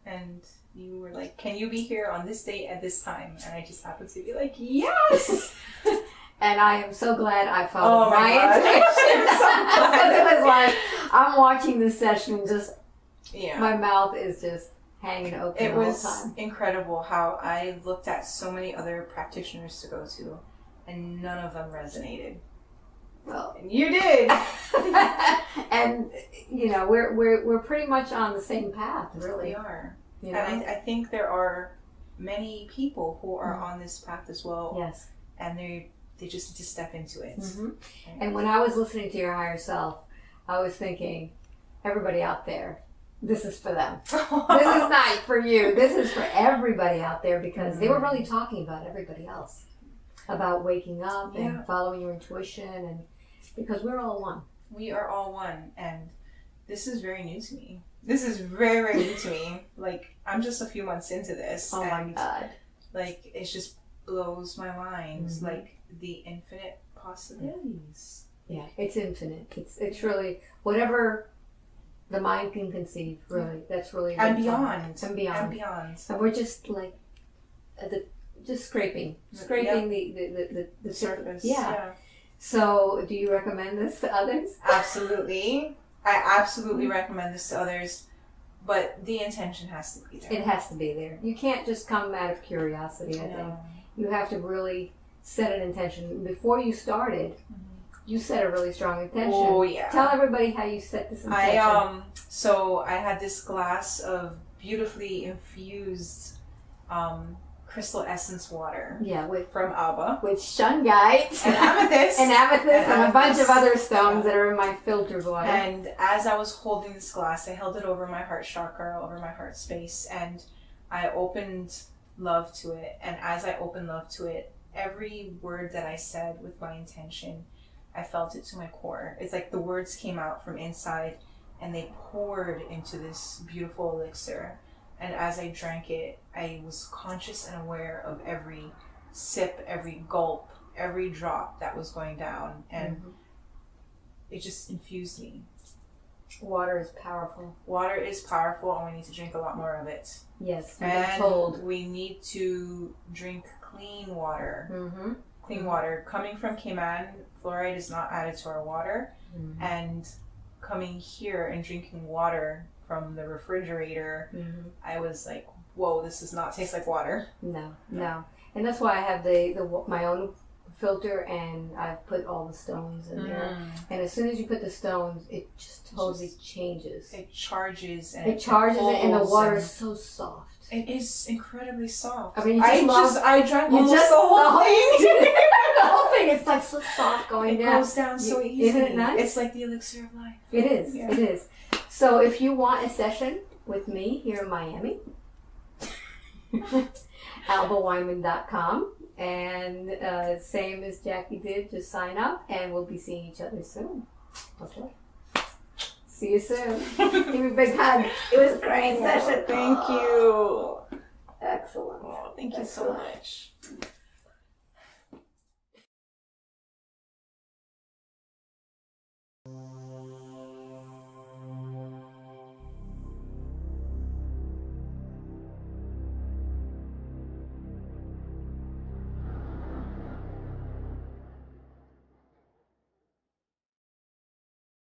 And you were like, can you be here on this date at this time? And I just happened to be like, yes! And I am so glad I followed my intuition. I'm so glad. It was like, I'm watching this session and just, my mouth is just hanging open the whole time. It was incredible how I looked at so many other practitioners to go to, and none of them resonated. Well, and you did. And we're pretty much on the same path, really. We are. You know? And I think there are many people who are on this path as well. Yes. And they just need to step into it. And when I was listening to your higher self, I was thinking, everybody out there, this is for them. This is not for you. This is for everybody out there, because they were really talking about everybody else, about waking up and following your intuition, and because we're all one. We are all one, and this is very new to me. This is very, very new to me. Like, I'm just a few months into this. Oh my God. Like, it just blows my mind. Like, the infinite possibilities. Yeah, it's infinite. It's really, whatever the mind can conceive, really. That's really and beyond. And beyond. And beyond. And we're just like, just scraping the surface. Yeah. So, do you recommend this to others? Absolutely. I absolutely recommend this to others, but the intention has to be there. It has to be there. You can't just come out of curiosity, I think. You have to really set an intention. Before you started, you set a really strong intention. Oh, yeah. Tell everybody how you set this intention. So I had this glass of beautifully infused crystal essence water. Yeah, from Alba. With shungite. And amethyst. and a bunch of other stones that are in my filtered water. And as I was holding this glass, I held it over my heart chakra, over my heart space, and I opened love to it. And as I opened love to it, every word that I said with my intention, I felt it to my core. It's like the words came out from inside and they poured into this beautiful elixir. And as I drank it, I was conscious and aware of every sip, every gulp, every drop that was going down. And it just infused me. Water is powerful. Water is powerful, and we need to drink a lot more of it. Yes, and told. We need to drink clean water. Clean water. Coming from Cayman, fluoride is not added to our water. And coming here and drinking water from the refrigerator, I was like, whoa, this does not taste like water. No. And that's why I have my own filter, and I've put all the stones in there. And as soon as you put the stones, it just totally changes. It charges and and the water is so soft. It is incredibly soft. I mean, I drank almost the whole thing. The whole thing. It's like so soft going down. It goes down so easily. Isn't it nice? It's like the elixir of life. It is. Yeah. It is. So if you want a session with me here in Miami, albaweinman.com, and same as Jackie did, just sign up, and we'll be seeing each other soon. Okay. See you soon. Give me a big hug. It was a great session. Thank you. Excellent. Oh, thank you so much.